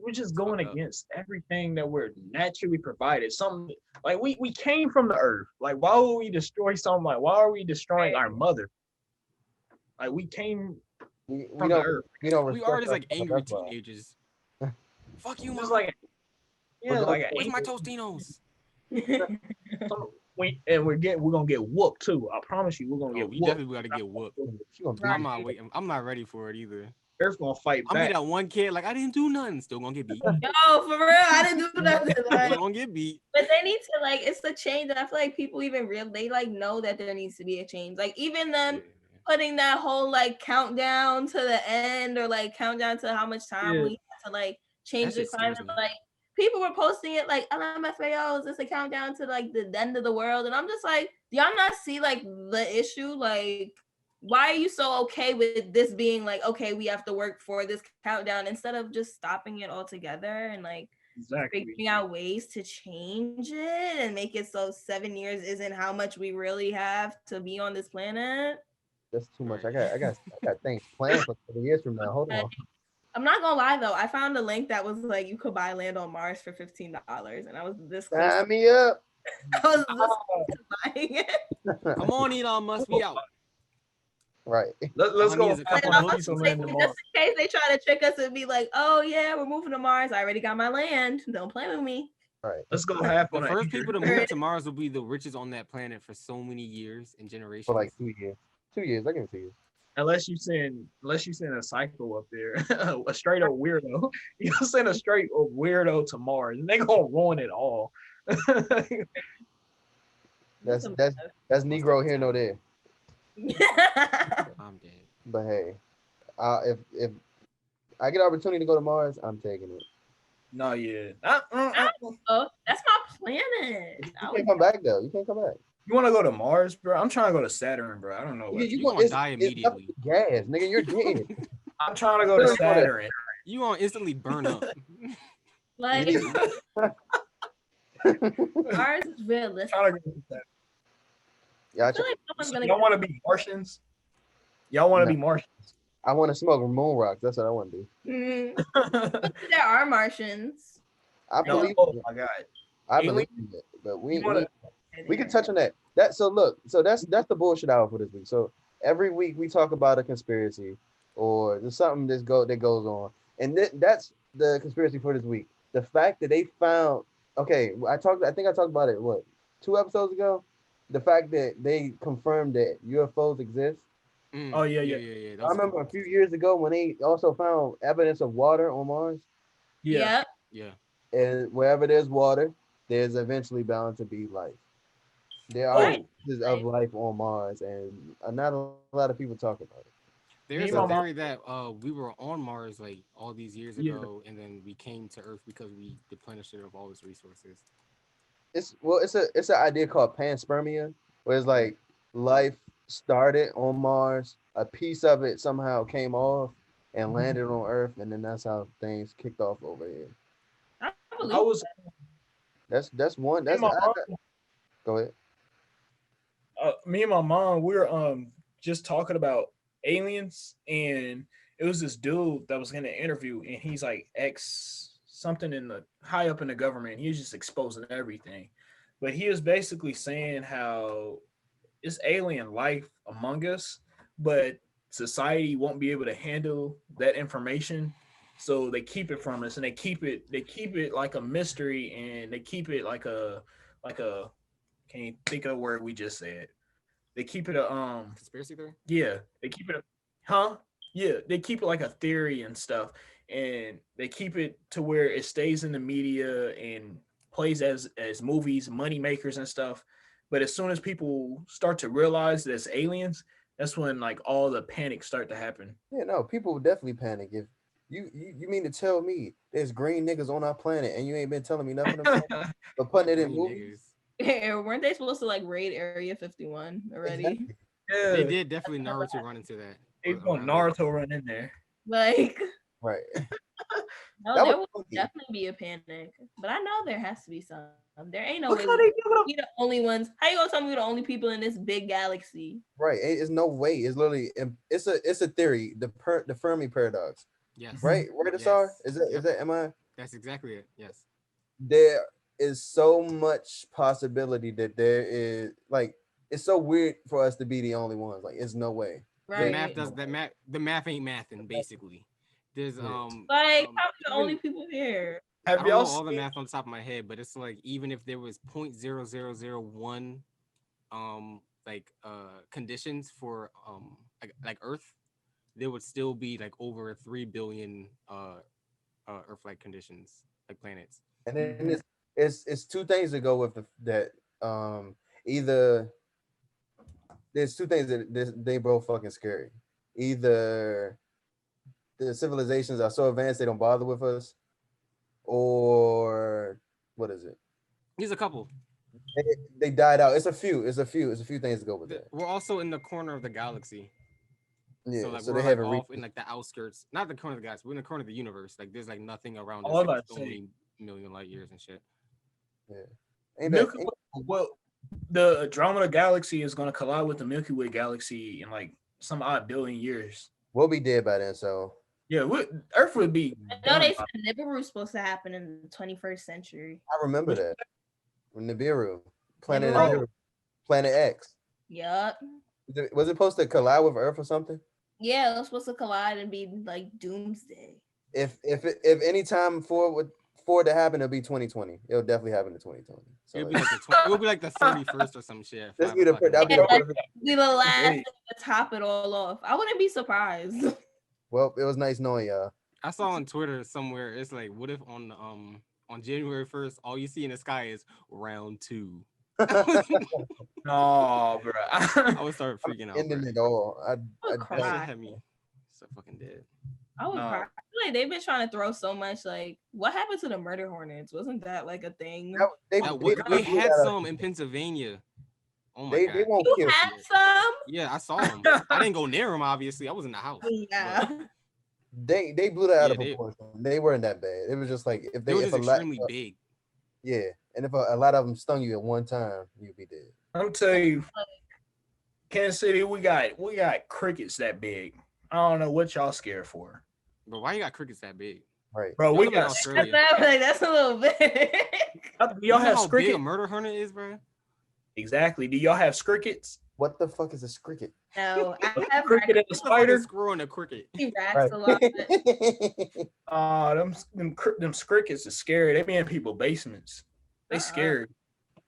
we're just It's going fucked up. against everything that we're naturally provided. Something like we came from the earth. Like why would we destroy something? Like why are we destroying our mother? Like we came We from the don't earth. we don't We are respect just like ourselves, angry that's why. teenagers. Fuck you, It's mom. like yeah, like Where's my Tostinos? we're gonna get whooped too. I promise you, we're gonna Oh, get we whooped. definitely gotta get whooped. She gonna beat I'm you. not waiting. I'm not ready for it either. Earth gonna fight I'm be back. that one kid like I didn't do nothing. Still gonna get beat. Yo, for real, I didn't do nothing. Still Like, gonna get beat. but they need to like it's the change that I feel like people even they like know that there needs to be a change. Like even them Yeah. putting that whole like countdown to the end or like countdown to how much time Yeah. we have to like change That the shit climate. scares me. Like people were posting it like LMFAO is this a countdown to like the end of the world? And I'm just like, do y'all not see like the issue? Like, why are you so okay with this being like, okay, we have to work for this countdown instead of just stopping it altogether and like Exactly. figuring out ways to change it and make it so 7 years isn't how much we really have to be on this planet? That's too much. I got things planned for 7 years from now. Hold on. I'm not gonna lie though, I found a link that was like you could buy land on Mars for $15, and I was this close. Sign me up. I was this close to buying it. Come on, Elon Musk, we out. Right. Let's go. Elon is a Like, couple I of was Piece of just land saying, tomorrow. just in case they try to trick us and be like, "Oh yeah, we're moving to Mars. I already got my land. Don't play with me." Right. Let's go half The on first an people to acre. move to Mars will be the richest on that planet for so many years and generations. For like 2 years. 2 years. I give it to you. Unless you send a psycho up there, a straight up weirdo. You send a straight up weirdo to Mars, and they gonna ruin it all. That's Negro here, no there. I'm dead. But hey, if I get an opportunity to go to Mars, I'm taking it. No, yeah. Oh, that's my planet. You can't come back though. You can't come back. You want to go to Mars, bro? I'm trying to go to Saturn, bro. I don't know. You gonna die immediately. It's gas, nigga. You're dead. I'm trying to go to Saturn. You gonna instantly burn up. Like ours is realistic. Trying to go to Saturn. Yeah, I feel like someone's gonna Y'all want to be Martians? Y'all want to No. be Martians? I want to smoke moon rocks. That's what I want to do. There are Martians. I No, believe. oh my god. I Alien? believe in it, but You wanna- we can touch on that. That's the bullshit hour for this week. So every week we talk about a conspiracy or there's something that goes on, and that's the conspiracy for this week. The fact that they found. Okay, I think I talked about it. What, 2 episodes ago? The fact that they confirmed that UFOs exist. Oh, yeah. That I was remember cool. a few years ago when they also found evidence of water on Mars. Yeah. Yeah. And wherever there's water, there's eventually bound to be life. There are Right. pieces of life on Mars, and not a lot of people talk about it. There's Me a and my theory that we were on Mars like all these years Yeah. ago, and then we came to Earth because we replenished it of all its resources. It's an idea called panspermia, where it's like life started on Mars, a piece of it somehow came off and landed on Earth, and then that's how things kicked off over here. I believe I was. That's one. Me That's and my mom, go ahead. me and my mom, we were just talking about aliens, and it was this dude that was gonna interview, and he's like something in the high up in the government. He was just exposing everything, but he was basically saying how it's alien life among us, but society won't be able to handle that information, so they keep it from us, and they keep it like a mystery, and they keep it like a Can't think of the word we just said. They keep it a Conspiracy theory? Yeah, they keep it a huh? Yeah, they keep it like a theory and stuff, and they keep it to where it stays in the media and plays as movies, money makers and stuff. But as soon as people start to realize that it's aliens, that's when like all the panic start to happen. Yeah, no, people would definitely panic if you mean to tell me there's green niggas on our planet and you ain't been telling me nothing about it, but putting it in Green movies. niggas. Weren't they supposed to like raid Area 51 already? Exactly. Yeah, They did definitely Naruto run into that. they want Naruto run in there. Like, Right. no, That there was would funky. definitely be a panic. But I know there has to be some. There ain't no Look way how they give up. we the only ones. How you gonna tell me we're the only people in this big galaxy? Right. It's no way. It's literally it's a theory. The Fermi paradox. Yes. Right? Right, Yes. Asar? Is that Yep. am I That's exactly it. Yes. there is so much possibility that there is like it's so weird for us to be the only ones. Like it's no way. The Right? math does that math. The math ain't mathing basically. There's Like, um, how we the only even- people here? I Have don't know y'all all the seen? math on top of my head, but it's like even if there was 0.0001 conditions for like Earth, there would still be like over 3 billion Earth-like conditions, like planets. And then it's two things that go with that either there's two things that they both fucking scary. Either the civilizations are so advanced they don't bother with us, or what is it? There's a couple. They died out. It's a few things to go with that. We're also in the corner of the galaxy. Yeah, So like so we're they like haven't off reached. in like the outskirts, not the corner of the galaxy. We're in the corner of the universe. Like there's like nothing around us. All Like, I so say- many million light years and shit. Yeah, ain't that, Milky Way, well, the Andromeda Galaxy is going to collide with the Milky Way Galaxy in like some odd billion years. we'll be dead by then. So Yeah, Earth would be. I know they done said Nibiru's supposed to happen in the 21st century. I remember that. Nibiru, Planet Nibiru. Nibiru, Planet X. Yup. Was it supposed to collide with Earth or something? Yeah, it was supposed to collide and be like doomsday. If any time for to happen, it'll be 2020. It'll definitely happen in 2020. So It'll be like it'll be like the 31st or some shit. Let's 5 be the o'clock in that'll be Yeah, the like- perfect. Be the last Wait. to top it all off. I wouldn't be surprised. Well, it was nice knowing y'all. I saw on Twitter somewhere. It's like, what if on January 1st, all you see in the sky is round 2. No, bro. I would start freaking out. Ending Bro. it all. I would That shit cry. had me so fucking dead. I would No. cry. I feel like they've been trying to throw so much. Like, what happened to the murder hornets? Wasn't that like a thing? They We had some in Pennsylvania. Oh my god. They won't You kill. had some? Yeah, I saw them. I didn't go near them. Obviously, I was in the house. Yeah. They blew that out of Yeah, proportion. They weren't that bad. It was just like if They they were if just a lot, extremely big. yeah, and if a lot of them stung you at one time, you'd be dead. I'm tell you, Kansas City, we got crickets that big. I don't know what y'all scared for, But why you got crickets that big? Right. bro. Y'all We live in got. Australia. That's a little bit. Do You y'all know have how big a crickets? murder hornet is, bro? Exactly. Do y'all have crickets? What the fuck is a cricket? No, I have Cricket and a It's a fucking spider. squirrel and a cricket. racks a lot. Them crickets are scary. They be in people's basements. They scared.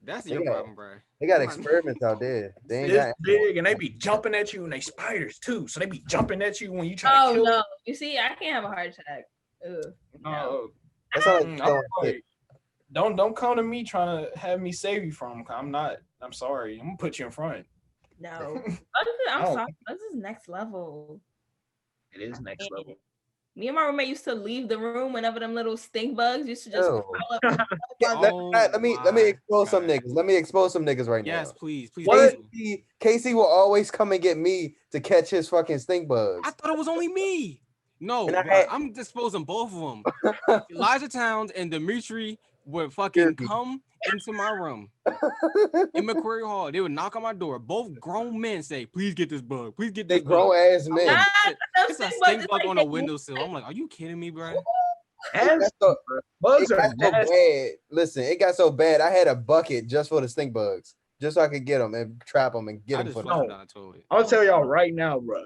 That's They your got- problem, bro. They got Come on. experiments out there. They ain't It's got big and they be jumping at you and they spiders too. So they be jumping at you when you try to Oh kill no! You see, I can't have a heart attack. Ugh. them. No. That sounds I'm like like, don't come to me trying to have me save you from them. I'm not. I'm sorry. I'm gonna put you in front. No. I'm Oh. sorry. This is next level. It is next level. Me and my roommate used to leave the room whenever them little stink bugs used to just Ew. crawl up. let me Oh expose some my niggas. Let me expose some niggas right Yes, now. please. What? Casey will always come and get me to catch his fucking stink bugs. I thought it was only me. No, And I bruh, had- I'm disposing both of them. Elijah Towns and Dimitri would fucking Jerky. come into my room in Macquarie Hall. They would knock on my door. Both grown men say, "Please get this bug. Please get They this grown bug." ass men. Nah, It's a those stink stink bugs bug is on like a windowsill. I'm like, are you kidding me, bro? Nasty, so- bro. Bugs It are got so nasty. bad. Listen, it got so bad. I had a bucket just for the stink bugs, just so I could get them and trap them and get I them just for flushed them. them down the toilet. I'll tell y'all right now, bro.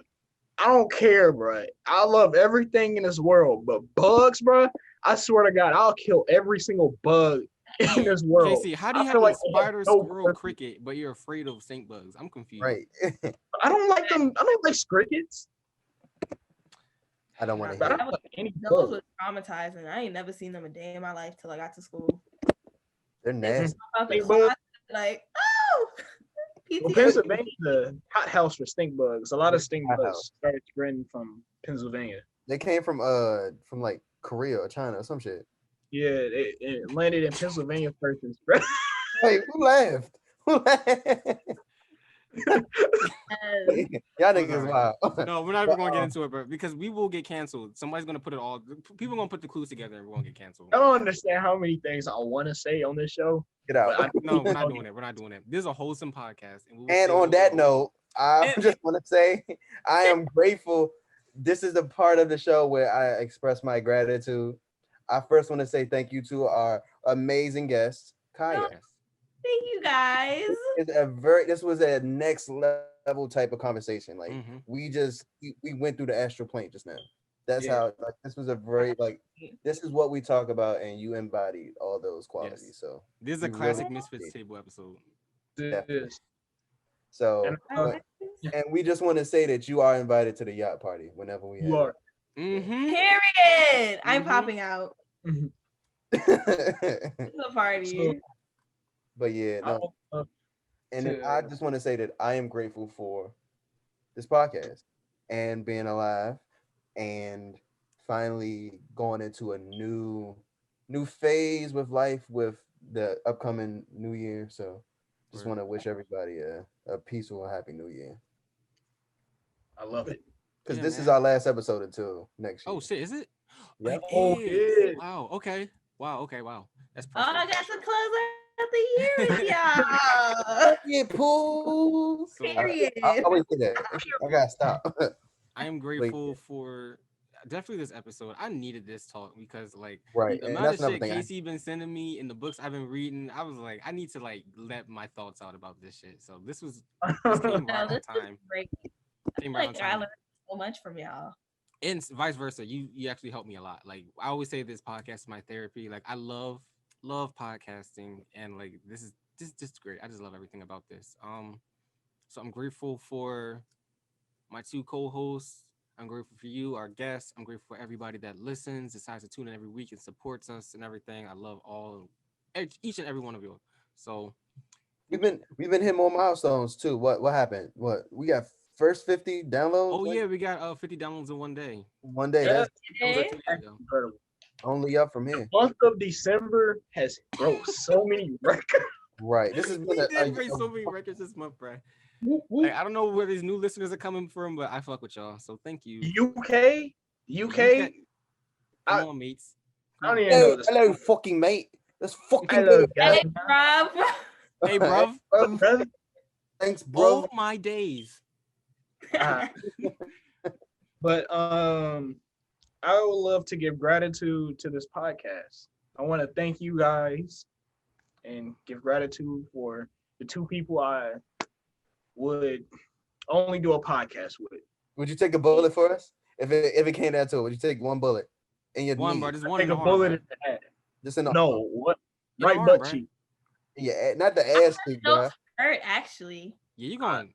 I don't care, bro. I love everything in this world, but bugs, bro. I swear to God, I'll kill every single bug in this world. JC, how do you I have feel a like they have spider, no squirrel, purpose. cricket, but you're afraid of stink bugs? I'm confused. Right. I don't like them. I don't like crickets. I don't want to But I hear. don't like any Those bug. was traumatizing. I ain't never seen them a day in my life till I got to school. They're nasty. Out the Stink bugs. closet, like, oh, Well, PTSD. Pennsylvania, the hot house for stink bugs. A lot of stink Hot bugs house. started spreading from Pennsylvania. They came from like Korea or China or some shit. Yeah, it landed in Pennsylvania first and spread. Wait, who laughed? Who laughed? Y'all niggas wild. No, we're not even going to get into it, bro, because we will get canceled. Somebody's going to put it all. People are going to put the clues together and we're going to get canceled. I don't understand how many things I want to say on this show. Get out. But No, we're not doing it. We're not doing it. This is a wholesome podcast. And, we will And say on what that we note, I And- just want to say I am grateful. This is the part of the show where I express my gratitude. I first want to say thank you to our amazing guest, Kaya. Yes. Thank you guys. This was a next level type of conversation. Like Mhm. we went through the astral plane just now. That's Yeah. how this was a very this is what we talk about, and you embodied all those qualities. Yes. So This is a We classic really Misfits appreciate table episode. Definitely. so And, and we just want to say that you are invited to the yacht party whenever we you have are. Mm-hmm. Period. I'm Mhm. popping out. it. It's a party. So, But yeah, no. And then I just want to say that I am grateful for this podcast and being alive and finally going into a new phase with life with the upcoming new year. So just Word. want to wish everybody a peaceful and happy new year. I love it. Because Yeah, this is man. our last episode until next year. Oh, shit. Is it? Yep. It Oh, is. yeah. Wow. Okay. Wow. Okay. Wow. That's Oh, I perfect. got to close out the year with y'all. Yeah, Pooh. So Period. I always say that. I gotta stop. I am grateful for definitely this episode. I needed this talk because like Right. the And amount that's of another shit thing. Casey been sending me in the books I've been reading, I was like, I need to like let my thoughts out about this shit. So this came No, right on this is time. great. Came right on Like I time. learned so much from y'all. And vice versa. You actually helped me a lot. Like I always say, this podcast is my therapy. Like I love podcasting, and like this is just great. I just love everything about this. So I'm grateful for my two co-hosts. I'm grateful for you, our guests. I'm grateful for everybody that listens, decides to tune in every week and supports us and everything. I love each and every one of you. So We've been hitting more milestones too. What happened? What we got first 50 downloads? oh yeah, we got 50 downloads in one day. One day. Yeah. That's Okay. Incredible. only up from here. Month of December has broke so many records. Right. This has We been did break so many records this month, bro. Whoop, whoop. Like, I don't know where these new listeners are coming from, but I fuck with y'all. So thank you. UK. Come I- on, mates. I don't even Hello, know this. hello, fucking mate. Let's fucking Hello, do it. guys. Hey, bruv. Hey, bruv. Brother. Thanks, bro. Oh my days. But I would love to give gratitude to this podcast. I want to thank you guys and give gratitude for the two people I would only do a podcast with. Would you take a bullet for us? If it came down to it, would you take one bullet in your One, knee? bro. Just one Take in a the bullet arm, in the head. Just in the No, what? In the Right arm, butt bro. cheek. Yeah, not the ass cheek, bro. Those hurt actually. Yeah, you going?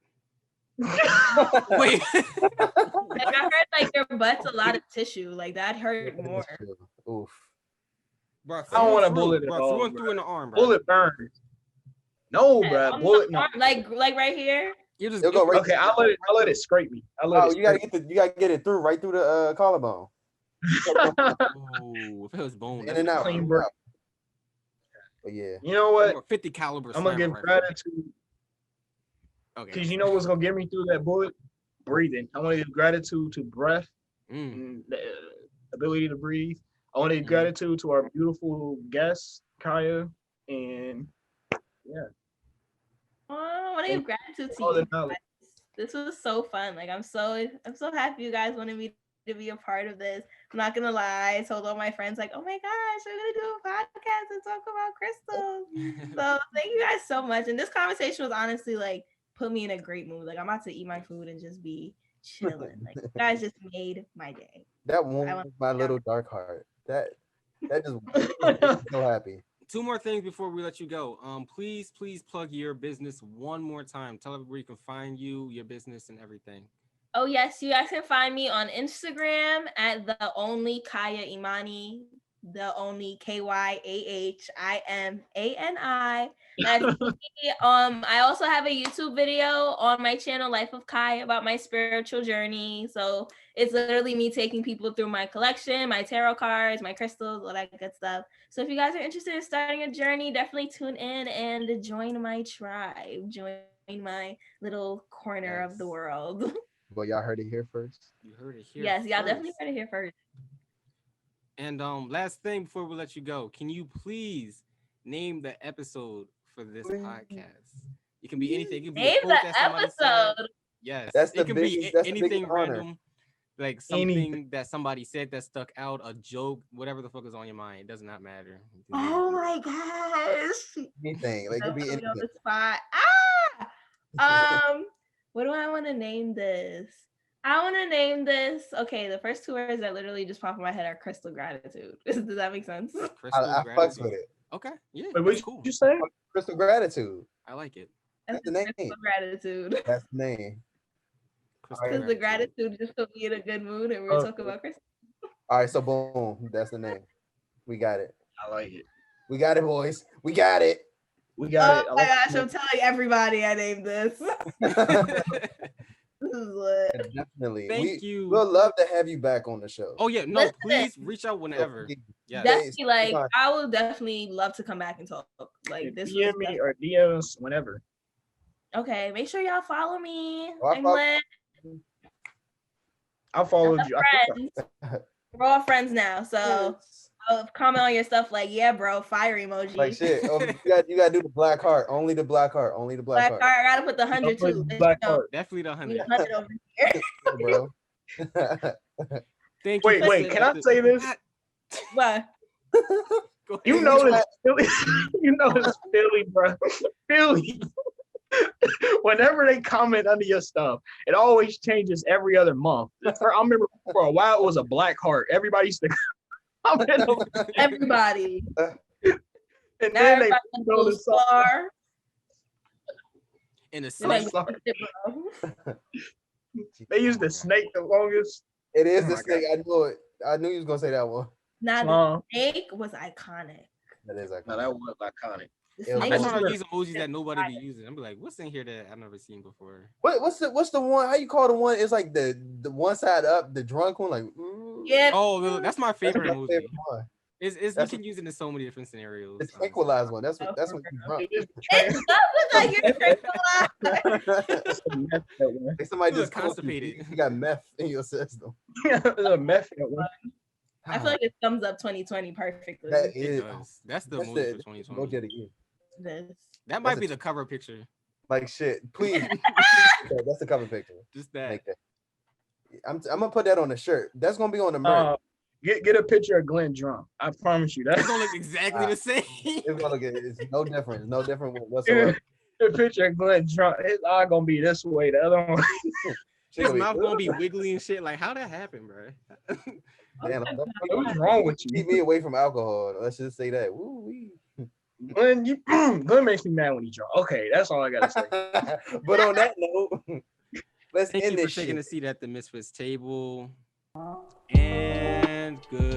I Wait. Like I heard like your butt's a lot of tissue. Like that hurt more. Oof. Bro, I don't want a through, bullet at bro. all, Through and bro. through in the arm, bro. Bullet burns. No, bro. On the Bullet. No. arm, like right here. You just It'll go right. Okay, I'll let it scrape me. You gotta get it through right through the collarbone. Oh, if it was bone, In that's and out. clean in and break. out. But yeah. You know what? Or 50 caliber. I'm gonna slammer give rifle. gratitude Okay. because you know what's gonna get me through that bullet? Breathing. I want to give gratitude to breath Mm. and the ability to breathe. I want to give Mhm. gratitude to our beautiful guests, Kaya, and Oh, I want to give gratitude to all the you. knowledge. This was so fun. Like I'm so happy you guys wanted me to be a part of this. I'm not gonna lie. I told all my friends like, oh my gosh, we're gonna do a podcast and talk about crystals. So thank you guys so much. And this conversation was honestly like put me in a great mood. Like I'm about to eat my food and just be chilling. Like you guys just made my day. That warmed my little dark heart. That just made me so happy. 2 more things before we let you go. Please plug your business one more time. Tell everybody where you can find you, your business, and everything. Oh yes, you guys can find me on Instagram at the only Kaya Imani, the only KYAHIMANI. That's me. I also have a YouTube video on my channel, Life of Kai, about my spiritual journey. So it's literally me taking people through my collection, my tarot cards, my crystals, all that good stuff. So if you guys are interested in starting a journey, definitely tune in and join my tribe. Join my little corner of the world. Well, y'all heard it here first. You heard it here. Yes, y'all first. definitely heard it here first. And last thing before we let you go, can you please name the episode for this podcast? It can be anything. It can be Name a quote the that somebody episode. said. Yes, That's the it can biggest- be that's the anything biggest honor. random, like something that somebody said that stuck out, a joke, whatever the fuck is on your mind. It does not matter. Oh my gosh. Anything. Like, it could be Put me on anything. the spot. What do I want to name this? I want to name this. Okay, the first 2 words that literally just pop in my head are crystal gratitude. Does that make sense? Crystal I fucks gratitude. with it. Okay, yeah, Wait, that's what cool. you say? Crystal gratitude. I like it. That's the name. Crystal gratitude. That's the name. Crystal Because the gratitude just put me in a good mood, and we were talking about crystal. All right, so boom. That's the name. We got it. I like it. We got it, boys. We got it. We got it. Oh my gosh, I'm telling everybody I named this. This is lit. Definitely. Thank you. We'll love to have you back on the show. Oh yeah, no, Listen. please reach out whenever. Yeah. Definitely, like, Come on. I will definitely love to come back and talk. Like, this DM was me definitely- or DMs whenever. Okay, make sure y'all follow me. Oh, I I'm follow- lit. I followed I'm you. friends. We're all friends now, so I'll comment on your stuff like, yeah, bro, fire emoji. Like shit. Oh, you gotta do the black heart. Only the black heart. Only the black, Black heart, I gotta put the 100 too. Black You know, heart. Definitely the we 100. 100 over here. bro. Thank you. Wait, for wait, saying can I that. say this? What? Go You ahead. know it's Philly. You know it's Philly, bro. Philly. Whenever they comment under your stuff, it always changes every other month. I remember for a while it was a black heart. Everybody used to comment over Everybody. and Now then they everybody put wants on a the song. star. In a They're like, snake. sorry. bro. They used the snake the longest. It is Oh the my snake. I knew it. I knew you was gonna say that one. Now the Song. snake was iconic. That is like No, that was iconic. The Yeah, snake I was- try was to use emojis that nobody be using. I'm like, what's in here that I've never seen before? what's the one? How you call the one? It's like the one side up, the drunk one, like ooh. yeah. Oh, that's my That's favorite my emoji. favorite one. It's you That's can use it in so many different scenarios. The honestly. tranquilized one. That's when you drunk. It is It does look like you're tranquilized. Like somebody You look just told constipated. You got meth in your system. a method one. I feel like it sums up 2020 perfectly. That It is. does. That's the That's emoji the for 2020. emoji of the year. This. That might that's be a- the cover picture. Like shit. Please. Yeah, that's the cover picture. Just that. Make that. I'm gonna put that on the shirt. That's gonna be on the merch. Get a picture of Glenn drunk. I promise you. It's That's gonna look exactly the same. It's gonna get. It's no different. It's no different whatsoever. the picture of Glenn drunk. His eye gonna be this way. The other one. Shit His gonna mouth gonna be wiggly and shit. Like, how that happened, bro? Damn, What's wrong with you? keep me away from alcohol. Let's just say that. Woo-wee. Glenn, Glenn makes me mad when he drunk. Okay, that's all I gotta say. But on that note, let's Thank end you for this taking a shit. seat at the MisFits table. And good.